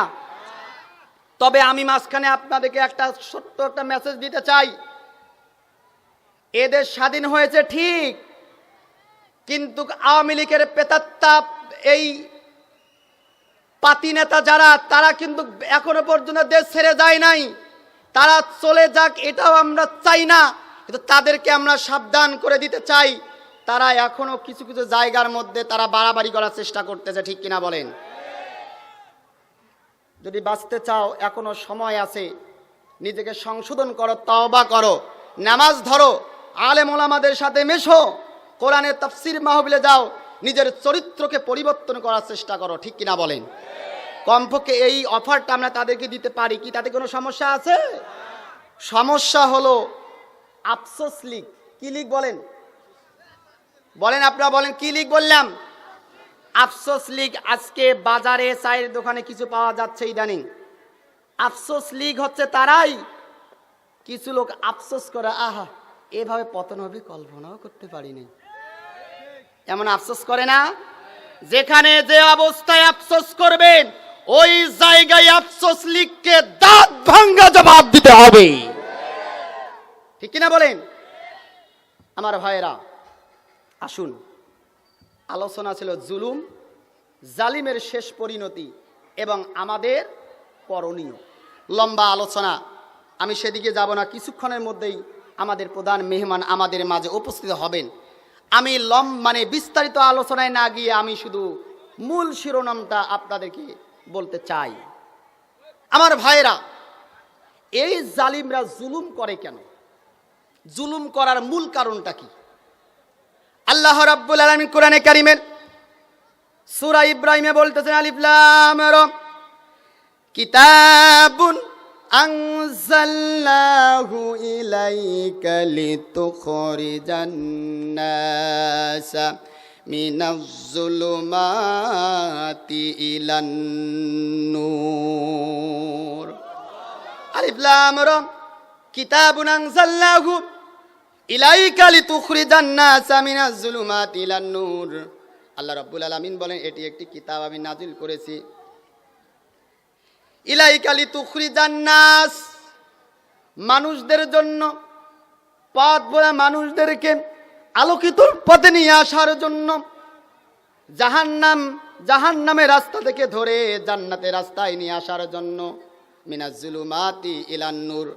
তবে আমি মাঝখানে আপনাদেরকে একটা ছোট্ট একটা মেসেজ দিতে চাই। এদের স্বাধীন হয়েছে ঠিক, কিন্তু আওয়ামী লীগের পেতাত্তা এই পাতি নেতা যারা, তারা কিন্তু এখনো পর্যন্ত দেশ ছেড়ে যায় নাই। তারা চলে যাক এটাও আমরা চাই না, কিন্তু তাদেরকে আমরা সাবধান করে দিতে চাই। তারা এখনো কিছু কিছু জায়গার মধ্যে তারা বাড়াবাড়ি করার চেষ্টা করতেছে, ঠিক কিনা বলেন? যদি বাঁচতে চাও এখনো সময় আছে, নিজেকে সংশোধন করো, তওবা করো, নামাজ ধরো, আলেম ওলামাদের সাথে মেশো, কোরআনের তাফসীর মাহফিলে যাও, নিজের চরিত্রকে পরিবর্তন করার চেষ্টা করো, ঠিক কিনা বলেন? কমপক্ষে এই অফারটা আমরা তাদেরকে দিতে পারি কি? তাতে কোনো সমস্যা আছে? সমস্যা হলো আফসোস লীগ। কি লীগ বলেন? বলেন আপনারা, বলেন কি লীগ বললাম? আফসোস লীগ। আজকে বাজারে চায়ের দোকানে কিছু পাওয়া যাচ্ছে ইদানিং। আফসোস লীগ হচ্ছে তারাই, কিছু লোক আফসোস করে, আহা এভাবে পতন হবে কল্পনাও করতে পারিনি, এমন আফসোস করে না? যেখানে যে অবস্থায় আফসোস করবেন ওই জায়গায় আফসোস লীগকে দাঁত ভাঙ্গা জবাব দিতে হবে, ঠিক কিনা বলেন? আমার ভাইয়েরা, আসুন, আলোচনা ছিল জুলুম, জালিমের শেষ পরিণতি এবং আমাদের করণীয়। লম্বা আলোচনা, আমি সেদিকে যাব না। কিছুক্ষণের মধ্যেই আমাদের প্রধান মেহমান আমাদের মাঝে উপস্থিত হবেন। আমি বিস্তারিত আলোচনায় না গিয়ে আমি শুধু মূল শিরোনামটা আপনাদেরকে বলতে চাই। আমার ভাইয়েরা, এই জালিমরা জুলুম করে কেন? জুলুম করার মূল কারণটা কি? আল্লাহ রাব্বুল আলামিন কোরআনে কারীমের সূরা ইব্রাহিমে বলতেছেন, আলিফ লাম রা, কিতাবুন আনজালনাহু ইলাইকা লিতুখরিজান নাসা মিনাজ যুলুমাতি ইলান নূর। আলিফ লাম রা, কিতাবুন আনজালনাহু ইলাইকা লিতুখরিজান নাসা মিনাজ যুলুমাতি ইলান নূর। আল্লাহ রাব্বুল আলামিন বলেন, এটি একটি কিতাব আমি নাজিল করেছি, ইলাইকা লিতুখরিজান নাস, মানুষদের জন্য, পথ ভোলা মানুষদেরকে আলোকিত পথে নিয়ে আসার জন্য, জাহান্নামের রাস্তা থেকে ধরে জান্নাতের রাস্তায় নিয়ে আসার জন্য, মিনাজ যুলুমাতি ইলান নূর,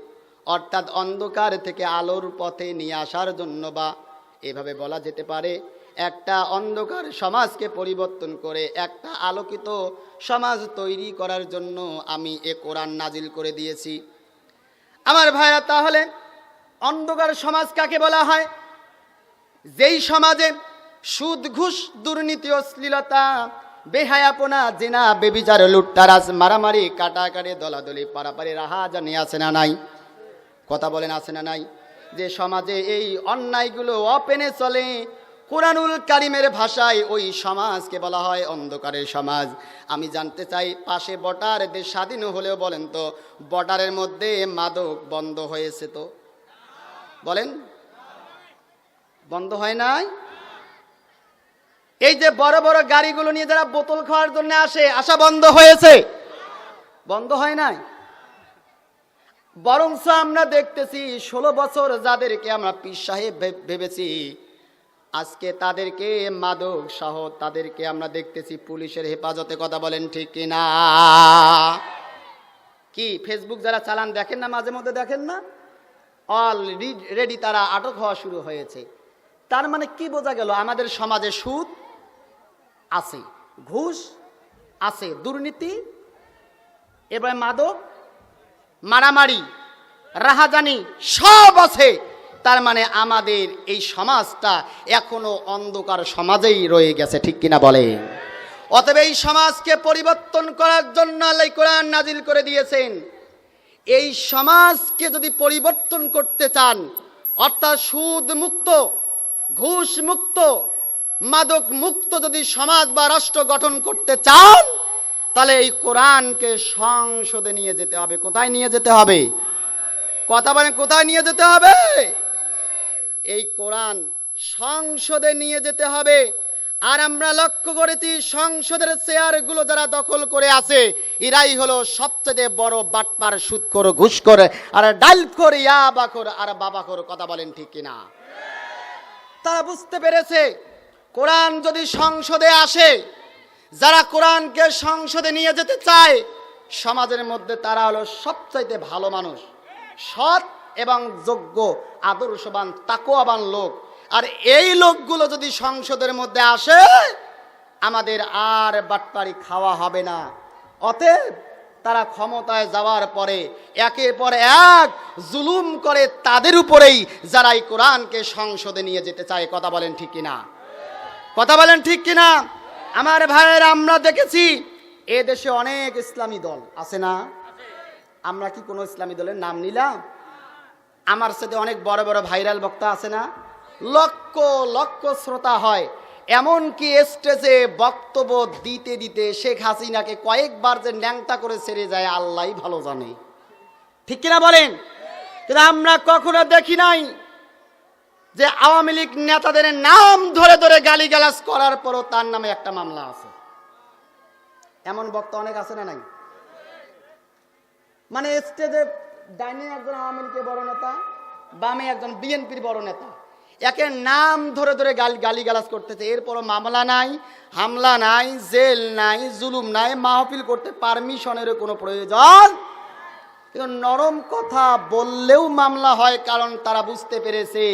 অর্থাৎ অন্ধকার থেকে আলোর পথে নিয়ে আসার জন্য, বা এভাবে বলা যেতে পারে একটা অন্ধকার সমাজকে পরিবর্তন করে একটা আলোকিত সমাজ তৈরি করার জন্য আমি এ কোরআন নাজিল করে দিয়েছি। আমার ভাইরা, তাহলে অন্ধকার সমাজ কাকে বলা হয়? যেই সমাজে সুদ, ঘুষ, দুর্নীতি, অশ্লীলতা, বেহায়াপনা, জিনা, বেবিচার, লুটতারাজ, মারামারি, কাটাকাটি, দলাদলি, পারাপারি, রাহাজানি আছে না নাই? কথা বলেন, আছে না নাই? যে সমাজে এই অন্যায়গুলো অপেনে চলে, কুরআনুল কারীমের ভাষায় ওই সমাজকে বলা হয় অন্ধকারের সমাজ। আমি জানতে চাই, পাশে বর্ডার দেশ স্বাধীন হলেও বলেন তো বর্ডারের মধ্যে মাদক বন্ধ হয়েছে? তো বলেন, বন্ধ হয় নাই? এই যে বড় বড় গাড়িগুলো নিয়ে যারা বোতল খাওয়ার জন্য আসা বন্ধ হয়েছে? বন্ধ হয় নাই। বরঞ্চ আমরা দেখতেছি 16 বছর যাদেরকে আমরা পীর সাহেব ভেবেছি, আজকে তাদেরকে মাদক সহ তাদেরকে আমরা দেখতেছি পুলিশের হেফাজতে, কথা বলেন ঠিক কিনা? কি ফেসবুক যারা চালান দেখেন না, মাঝে মধ্যে দেখেন না, অলরেডি তারা আটক হওয়া শুরু হয়েছে। তার মানে কি বোঝা গেল? আমাদের সমাজে সুদ আছে, ঘুষ আছে, দুর্নীতি, এবার মাদক, মারামারি, রাহাজানি সব আছে। তার মানে আমাদের এই সমাজটা এখনো অন্ধকার সমাজেই রয়ে গেছে, ঠিক কিনা বলেন? অতএব এই সমাজকে পরিবর্তন করার জন্য আল্লাহ কোরআন নাজিল করে দিয়েছেন। এই সমাজকে যদি পরিবর্তন করতে চান, অর্থাৎ সুদ মুক্ত, ঘুষ মুক্ত, মাদক মুক্ত যদি সমাজ বা রাষ্ট্র গঠন করতে চান, তাহলে এই কোরআনকে সংসদে নিয়ে যেতে হবে। কোথায় নিয়ে যেতে হবে? কথা বলেন, কোথায় নিয়ে যেতে হবে? এই কোরআন সংসদে নিয়ে যেতে হবে। আর আমরা লক্ষ্য করেছি সংসদের চেয়ারগুলো যারা দখল করে আছে, এরাই হলো সবচেয়ে বড় বাটপার, সুদখোর, ঘুষখোর, আর ডালখোর, ইয়াবাখোর আর বাবাখোর। কথা বলেন ঠিক কিনা? তারা বুঝতে পেরেছে কোরআন যদি সংসদে আসে, যারা কোরআনকে সংসদে নিয়ে যেতে চায়, সমাজের মধ্যে তারা হলো সবচাইতে ভালো মানুষ, সৎ এবং যোগ্য, আদর্শবান, তাকওয়াবান লোক। আর এই লোকগুলো যদি সংসদের মধ্যে আসে, আমাদের আর বাটপারি খাওয়া হবে না। অতএব তারা ক্ষমতায় যাওয়ার পরে একের পর এক জুলুম করে তাদের উপরেই, যারা এই কোরআনকে সংসদে নিয়ে যেতে চায়। কথা বলেন ঠিক কিনা? কথা বলেন ঠিক কিনা? আমার ভাইয়েরা, আমরা দেখেছি এ দেশে অনেক ইসলামী দল আছে না? আমরা কি কোনো ইসলামী দলের নাম নিলাম? আমার সাথে অনেক বড় বড় ভাইরাল বক্তা আছে না? লক্ষ লক্ষ শ্রোতা হয়। এমনকি স্টেজে বক্তব্য দিতে দিতে শেখ হাসিনাকে কয়েকবার যে ন্যাংটা করে ছেড়ে যায় আল্লাহই ভালো জানে, ঠিক কিনা বলেন? কিন্তু আমরা কখনো দেখি নাই যে আওয়ামী লীগ নেতাদের নাম ধরে ধরে গালিগালাজ করার পরও তার নামে একটা মামলা আছে। এমন বক্তা অনেক আছে না নাই? মানে স্টেজে ডাইনে একজন আওয়ামী লীগের বড় নেতা, বামে একজন বিএনপির বড় নেতা, একের নাম ধরে ধরে গালিগালাজ করতেছে, এরপরও মামলা নাই, হামলা নাই, জেল নাই, জুলুম নাই, মাহফিল করতে পারমিশনের কোনো প্রয়োজন। কিন্তু নরম কথা বললেও মামলা হয়, কারণ তারা বুঝতে পেরেছে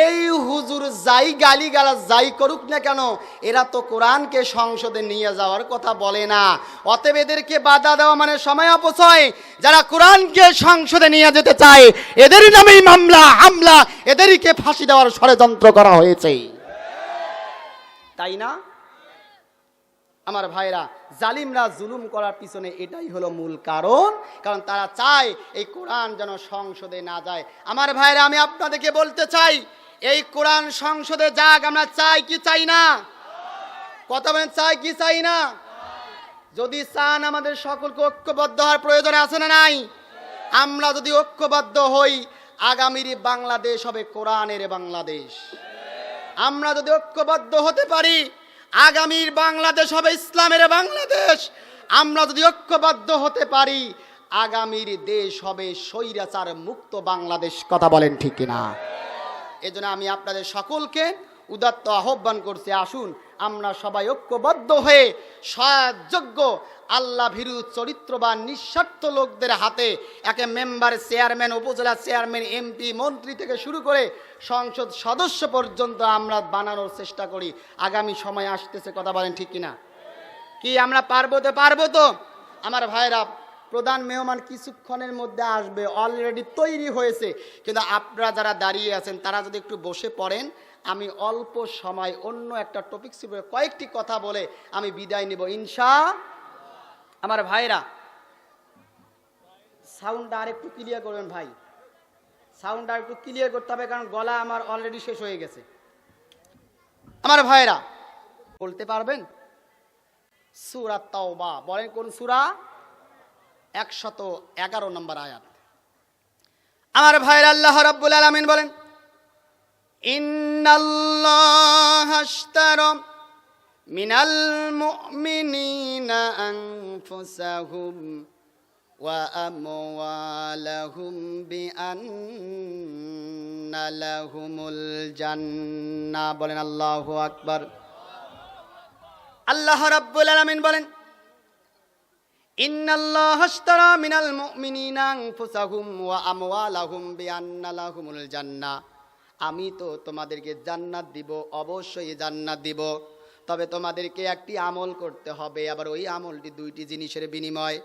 এই হুজুর যাই গালিগালাজ যাই করুক না কেন, এরা তো কোরআনকে সংসদে নিয়ে যাওয়ার কথা বলে না। অতএব এদেরকে বাধা দেওয়া মানে সময় অপচয়। যারা কোরআনকে সংসদে নিয়ে যেতে চায়, এদের নামেই মামলা, হামলা, এদেরকে ফাঁসি দেওয়ার ষড়যন্ত্র করা হয়েছে, তাই না? আমার ভাইরা, জালিমরা জুলুম করার পিছনে এটাই হলো মূল কারণ, কারণ তারা চায় এই কোরআন যেন সংসদে না যায়। আমার ভাইরা, আমি আপনাদেরকে বলতে চাই, এই কোরআন সংসদে যাক, আমরা চাই কি চাই না? কথা বলেন, চাই কি চাই না? যদি চান, আমাদের সকলকে ঐক্যবদ্ধ হওয়ার প্রয়োজন আছে না নাই? আমরা যদি ঐক্যবদ্ধ হই, আগামীর বাংলাদেশ হবে কোরআনের বাংলাদেশ। আমরা যদি ঐক্যবদ্ধ হতে পারি, আগামীর বাংলাদেশ হবে ইসলামের বাংলাদেশ। আমরা যদি ঐক্যবদ্ধ হতে পারি, আগামীর দেশ হবে স্বৈরাচার মুক্ত বাংলাদেশ। কথা বলেন ঠিক কিনা? এজন্য আমি আপনাদের সকলকে উদাত্ত আহ্বান করছি, আসুন আমরা সবাই ঐক্যবদ্ধ হয়ে সৎযোগ্য, আল্লাহ ভীরু, চরিত্রবান, নিঃস্বার্থ লোকদের হাতে, একে মেম্বার, চেয়ারম্যান, উপজেলা চেয়ারম্যান, এমপি, মন্ত্রী থেকে শুরু করে সংসদ সদস্য পর্যন্ত আমরা বানানোর চেষ্টা করি। আগামী সময় আসতেছে, কথা বলেন ঠিক কিনা? কি আমরা পারবো তো? পারবো তো? আমার ভাইরা, প্রধান মেহমান কিছুক্ষণের মধ্যে আসবে, অলরেডি তৈরি হয়েছে। কিন্তু আপনারা যারা দাঁড়িয়ে আছেন, তারা যদি একটু বসে পড়েন, আমি অল্প সময় অন্য একটা টপিক কয়েকটি কথা বলে আমি বিদায় নিব ইনশাআল্লাহ। আমার ভাইরা, সাউন্ডটা আর একটু ক্লিয়ার করবেন ভাই, সাউন্ডটা একটু ক্লিয়ার করতে হবে, কারণ গলা আমার অলরেডি শেষ হয়ে গেছে। আমার ভাইরা, বলতে পারবেন? সূরা তাওবা, বলেন কোন সূরা? 111 নম্বর আয়াত। আমার ভাইরা, আল্লাহ রাব্বুল আলামিন বলেন, ইন্নাল্লাহা আশতারা মিনাল মুমিনিনা আনফুসাহুম ওয়া আমওয়ালাহুম বিআন্না লাহুমুল জান্নাহ। বলেন আল্লাহু আকবার। আল্লাহ রাব্বুল আলামিন বলেন, ইন্নাল্লাহা আশতারা মিনাল মুমিনিনা আনফুসাহুম ওয়া আমওয়ালাহুম বিআন্না লাহুমুল জান্নাহ। আমি তো তোমাদেরকে জান্নাত দিব, অবশ্যই জান্নাত দিব, তবে তোমাদেরকে একটি আমল করতে হবে। আবার ওই আমলটি দুইটি জিনিসের বিনিময়।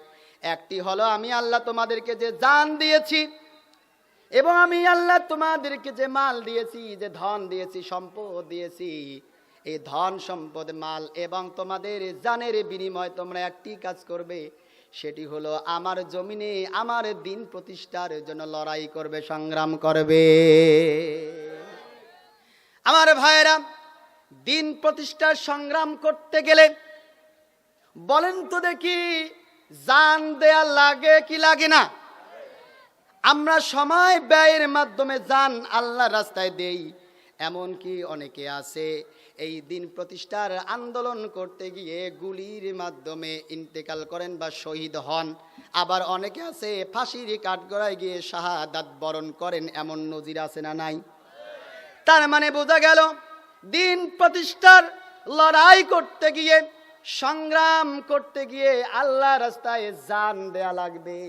একটি হলো আমি আল্লাহ তোমাদেরকে যে জান দিয়েছি, এবং আমি আল্লাহ তোমাদেরকে যে মাল দিয়েছি, যে ধন দিয়েছি, সম্পদ দিয়েছি, এই ধন সম্পদ মাল এবং তোমাদের জানের বিনিময় তোমরা একটি কাজ করবে, সেটি হলো আমার জমিনে আমার দিন প্রতিষ্ঠার জন্য লড়াই করবে, সংগ্রাম করবে। আমার ভাইয়েরা, দিন প্রতিষ্ঠার সংগ্রাম করতে গেলে বলেন তো দেখি, জান দেয়া লাগে কি লাগে না? আমরা সময় ব্যয়ের মাধ্যমে জান আল্লাহর রাস্তায় দেই। এমনকি অনেকে আছে এই দিন প্রতিষ্ঠার আন্দোলন করতে গিয়ে গুলির মাধ্যমে ইন্তেকাল করেন বা শহীদ হন। আবার অনেকে আছে ফাঁসির কাঠগড়ায় গিয়ে শাহাদাত বরণ করেন। এমন নজির আছে না নাই? তার মানে বোঝা গেল, দিন প্রতিষ্ঠার লড়াই করতে গিয়ে, সংগ্রাম করতে গিয়ে আল্লাহ রাস্তায় জান দেয়া লাগবে,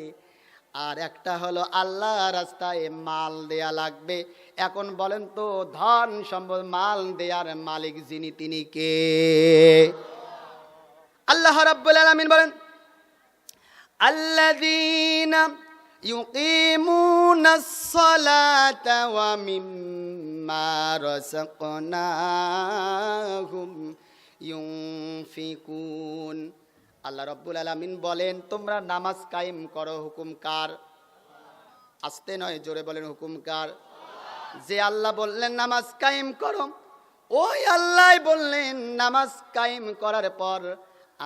আর একটা হলো আল্লাহ রাস্তায় মাল দেয়া লাগবে। এখন বলেন তো, ধন সম্পদ মাল দেয়ার মালিক যিনি, তিনি কে? আল্লাহ রাব্বুল আলামিন বলেন, আল্লাযীনা ইউকিমুনাস সালাতা ওয়া মিম্মা রাযাকনাহুম ইউনফিকুন। আল্লাহ রাব্বুল আলামিন বলেন, তোমরা নামাজ কায়েম করো। হুকুম কার? আস্তে নয়, জোরে বলেন, হুকুম কার? যে আল্লাহ বললেন নামাজ কায়েম করো, ওই আল্লাহ বললেন নামাজ কায়েম করার পর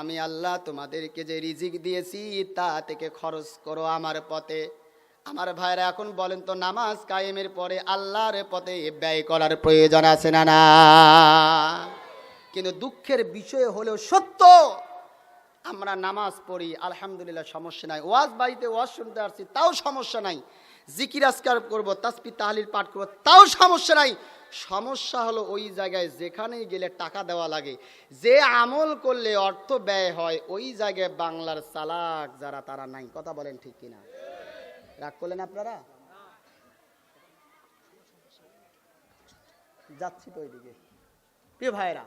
আমি আল্লাহ তোমাদেরকে যে রিজিক দিয়েছি তা থেকে খরচ করো আমার পথে। আমার ভাইরা, এখন বলেন তো, নামাজ কায়েমের পরে আল্লাহর পথে ব্যয় করার প্রয়োজন আছে না? না। কিন্তু দুঃখের বিষয় হলেও সত্য, আমরা নামাজ পড়ি, আলহামদুলিল্লাহ, সমস্যা নাই। ওয়াজ বাড়িতে ওয়াজ শুনতে আসছি, তাও সমস্যা নাই। জিকির আজকার করবো, তাসবিহ তাহলিল পাঠ করবো, তাও সমস্যা নাই। সমস্যা হলো ওই জায়গায় যেখানেই গেলে টাকা দেওয়া লাগে, যে আমল করলে অর্থ ব্যয় হয়, ওই জায়গায় বাংলার চালাক যারা, তারা নাই। কথা বলেন ঠিক কিনা? রাগ করলেন আপনারা? যাচ্ছি তো ওইদিকে। প্রিয় ভাইরা,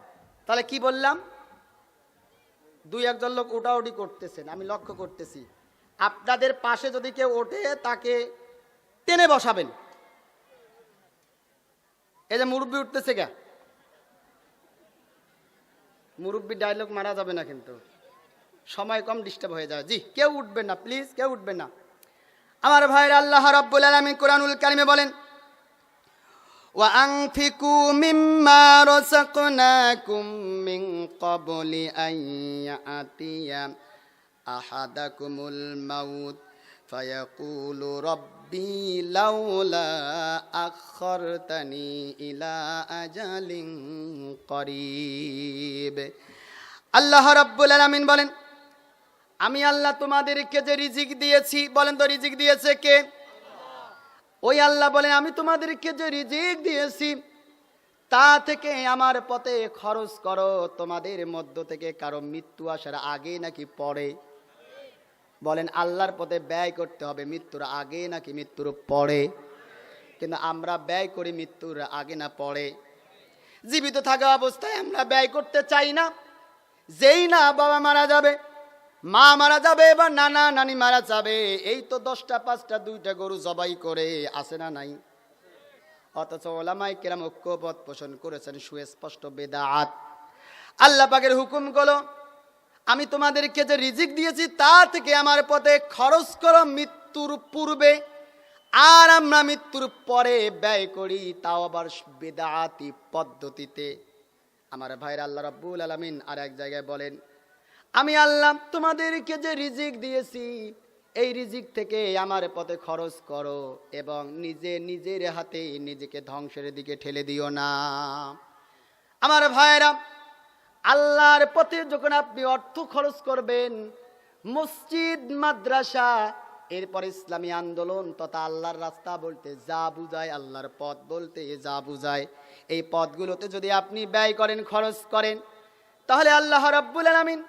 তাহলে কি বললাম? দুই একজন লোক ওটাওটি করতেছেন, আমি লক্ষ্য করতেছি। আপনাদের পাশে যদি কেউ ওঠে, তাকে টেনে বসাবেন। এই যে মুরব্বি উঠতেছে গা, মুরব্বি ডায়লগ মারা যাবে না, কিন্তু সময় কম, ডিস্টার্ব হয়ে যাবে। জি, কেউ উঠবেন না প্লিজ, কেউ উঠবেন না। আমার ভাইরা, আল্লাহ রাব্বুল আলামিন কুরআনুল কারিমে বলেন, ওয়া আনফিকু মিম্মা রাযাকনাকুম মিন ক্বাবলি আন ইয়াতিয়া আহাদাকুমুল মাউত ফায়াকুলু রাব্বি লাউলা আখখারতানি ইলা আজালিন করিব। আল্লাহ রাব্বুল আলামিন বলেন, আমি আল্লাহ তোমাদেরকে যে রিজিক দিয়েছি, বলেন তো রিজিক দিয়েছে কে? ওই আল্লাহ বলেন, আমি তোমাদেরকে যে রিজিক দিয়েছি তা থেকে আমার পথে খরচ করো। তোমাদের মধ্য থেকে কারো মৃত্যু আসার আগে নাকি পরে? বলেন, আল্লাহর পথে ব্যয় করতে হবে মৃত্যুর আগে নাকি মৃত্যুর পরে? কিন্তু আমরা ব্যয় করি মৃত্যুর আগে না পরে? জীবিত থাকা অবস্থায় আমরা ব্যয় করতে চাই না। যেই না বাবা মারা যাবে, মা মারা যাবে, বা নানা নানি মারা যাবে, এই তো 10টা 5টা 2টা গরু জবাই করে, আসে না নাই? অথচ ওলামায়ে কেরাম ঐক্যমত পোষণ করেছেন সুস্পষ্ট বেদাত। আল্লাহ পাকের হুকুম গুলো, আমি তোমাদেরকে যে রিজিক দিয়েছি তা থেকে আমার পথে খরচ করো মৃত্যুর পূর্বে, আর আমরা মৃত্যুর পরে ব্যয় করি, তাও আবার বেদাতি পদ্ধতিতে। আমার ভাইরা, আল্লাহ রাব্বুল আলামিন আর এক জায়গায় বলেন, আমি আল্লাহ তোমাদেরকে যে রিজিক দিয়েছি এই রিজিক থেকে আমার পথে খরচ করো, এবং নিজের হাতে নিজেকে ধ্বংসের দিকে ঠেলে দিও না। আমার ভাইরা, আল্লাহর পথে যখন আপনি অর্থ খরচ করবেন, মসজিদ, মাদ্রাসা, এরপর ইসলামী আন্দোলন তথা আল্লাহর রাস্তা বলতে যা বুঝায়, আল্লাহর পথ বলতে যা বুঝায়, এই পথগুলোতে যদি আপনি ব্যয় করেন, খরচ করেন, তাহলে আল্লাহ রাব্বুল আলামিন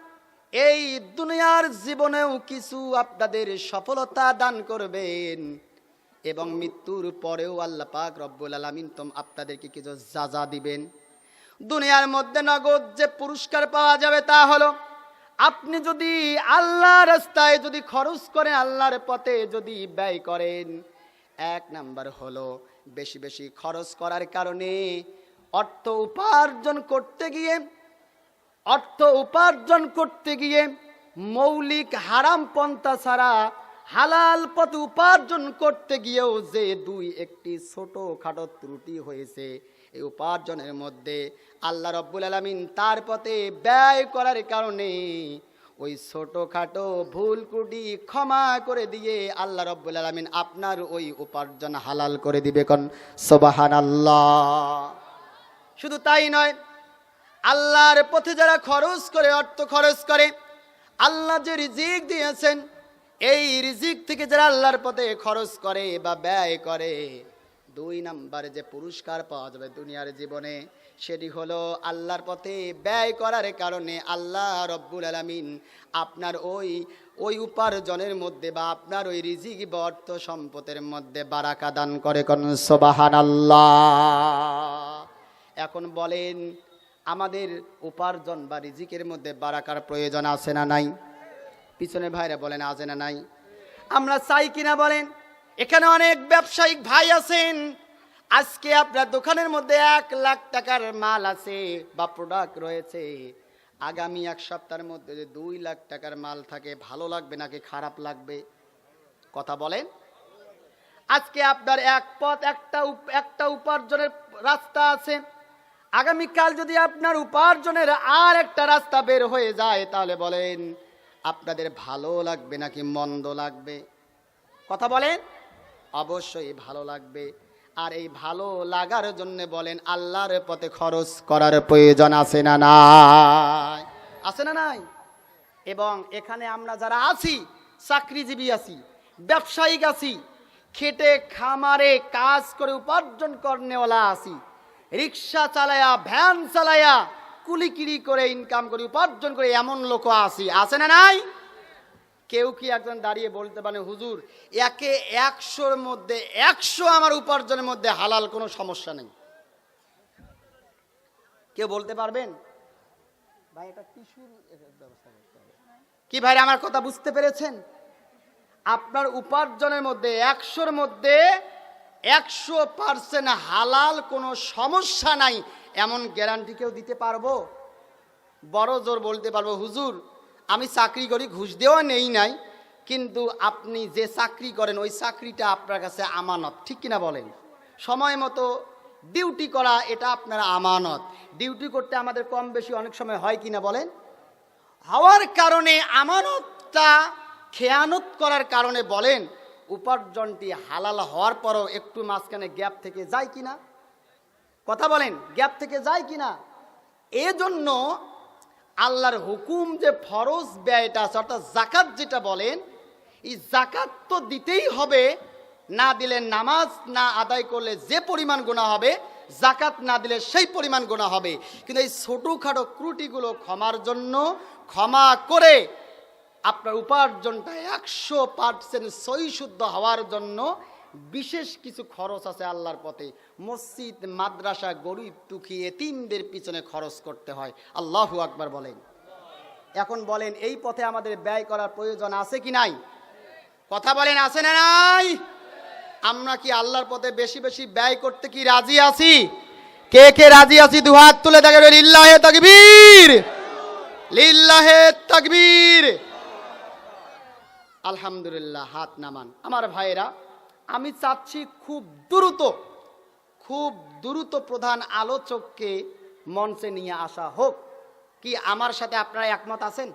এই দুনিয়ার জীবনেও কিছু আপনাদের সফলতা দান করবেন এবং মৃত্যুর পরেও আল্লাহ পাক রব্বুল আলামিন আপনাদেরকে কিছু যাজা দিবেন। দুনিয়ার মধ্যে নগদ যে পুরস্কার পাওয়া যাবে তা হলো আপনি যদি আল্লাহর রাস্তায় যদি খরচ করেন, আল্লাহর পথে যদি ব্যয় করেন। এক নাম্বার হলো বেশি বেশি খরচ করার কারণে অর্থ উপার্জন করতে গিয়ে মৌলিক হারাম পন্থা ছাড়া হালাল পথে উপার্জন করতে গিয়েও যে দুই একটি ছোটখাটো ত্রুটি হয়েছে, এই উপার্জনের মধ্যে আল্লাহ রাব্বুল আলামিন তার পথে ব্যয় করার কারণে ওই ছোটখাটো ভুল ত্রুটি ক্ষমা করে দিয়ে আল্লাহ রাব্বুল আলামিন আপনার ওই উপার্জন হালাল করে দিবে। কোন সুবহানাল্লাহ। শুধু তাই নয়, আল্লাহর পথে যারা খরচ করে, অর্থ খরচ করে, আল্লাহ যে রিজিক দিয়েছেন এই রিজিক থেকে যারা আল্লাহর পথে খরচ করে বা ব্যয় করে, দুই নাম্বার যে পুরস্কার পাওয়া যাবে দুনিয়ার জীবনে, সেটি হলো আল্লাহর পথে ব্যয় করার কারণে আল্লাহ রব্বুল আলামিন আপনার ওই উপার্জনের মধ্যে বা আপনার ওই রিজিক বা অর্থ সম্পদের মধ্যে বারাকা দান করে। কোন সুবহানাল্লাহ। এখন বলেন, আমাদের উপার্জন বা রিজিকের মধ্যে বারাকার প্রয়োজন আছে না নাই? পিছনে ভাইরা বলেন আছে না নাই? আমরা চাই কিনা বলেন? এখানে অনেক ব্যবসায়িক ভাই আছেন, আজকে আপনার দোকানের মধ্যে 1 লাখ টাকার মাল আছে বা প্রোডাক্ট রয়েছে, আগামী 1 সপ্তাহের মধ্যে যে 2 লাখ টাকার মাল থাকে, ভালো লাগবে নাকি খারাপ লাগবে? কথা বলেন। আজকে আপনার এক পথ একটা উপার্জনের রাস্তা আছে, আগামীকাল যদি আপনার উপার্জনের আর একটা রাস্তা বের হয়ে যায়, তাহলে বলেন আপনাদের ভালো লাগবে নাকি মন্দ লাগবে? কথা বলেন। অবশ্যই ভালো লাগবে। আর এই ভালো লাগার জন্য বলেন আল্লাহর পথে খরচ করার প্রয়োজন আছে না নাই? আছে না নাই? এবং এখানে আমরা যারা আছি, চাকরিজীবী আছি, ব্যবসায়িক আছি, খেটে খামারে কাজ করে উপার্জন করনেওয়ালা আছি, রিক্সা চালায়া, ভ্যান চালায়া, কুলিকিরি করে ইনকাম করে উপার্জন করে এমন লোক আছে না নাই? কেউ কি একজন দাঁড়িয়ে বলতে পারে হুজুর একে 100-র মধ্যে 100 আমার উপার্জনের মধ্যে হালাল, কোনো সমস্যা নেই? কেউ বলতে পারবেন? ভাই এটা টিস্যুর ব্যবস্থা করতে হবে কি? ভাই আমার কথা বুঝতে পেরেছেন? আপনার উপার্জনের মধ্যে 100-র মধ্যে 100% হালাল, কোনো সমস্যা নাই, এমন গ্যারান্টি কেউ দিতে পারবো? বড় জোর বলতে পারবো হুজুর আমি চাকরি করি, ঘুষ দেওয়া নেই নাই, কিন্তু আপনি যে চাকরি করেন ওই চাকরিটা আপনার কাছে আমানত, ঠিক কিনা বলেন? সময় মতো ডিউটি করা এটা আপনার আমানত। ডিউটি করতে আমাদের কম বেশি অনেক সময় হয় কিনা বলেন? হওয়ার কারণে আমানতটা খেয়ানত করার কারণে বলেন উপার্জনটি হালাল হওয়ার পরও একটু মাঝখানে গ্যাপ থেকে যায় কিনা? কথা বলেন, গ্যাপ থেকে যায় কিনা? এজন্য আল্লাহর হুকুম যে ফরজ ব্যয়টা আছে, অর্থাৎ যাকাত যেটা বলেন, এই যাকাত তো দিতেই হবে, না দিলে নামাজ না আদায় করলে যে পরিমাণ গুনাহ হবে, যাকাত না দিলে সেই পরিমাণ গুনাহ হবে। কিন্তু এই ছোটোখাটো ত্রুটিগুলো ক্ষমা করে আপনার উপার্জনটা 100% সহি শুদ্ধ হওয়ার জন্য বিশেষ কিছু খরচ আছে আল্লাহর পথে। মসজিদ, মাদ্রাসা, গরিব দুঃখী এতিমদের পিছনে খরচ করতে হয়। আল্লাহু আকবার বলেন। এখন বলেন এই পথে আমাদের ব্যয় করার প্রয়োজন আছে কি নাই? কথা বলেন আছে না নাই? আমরা কি আল্লাহর পথে বেশি বেশি ব্যয় করতে কি রাজি আছি? কে কে রাজি আছি দু হাত তুলে দেখেন। লিল্লাহে তাকবীর, লিল্লাহে তাকবীর। আলহামদুলিল্লাহ, হাত নামান। আমার ভাইয়েরা, আমি চাচ্ছি খুব দ্রুত প্রধান আলোচককে মঞ্চে নিয়ে আসা হোক। কি আমার সাথে আপনারা একমত আছেন?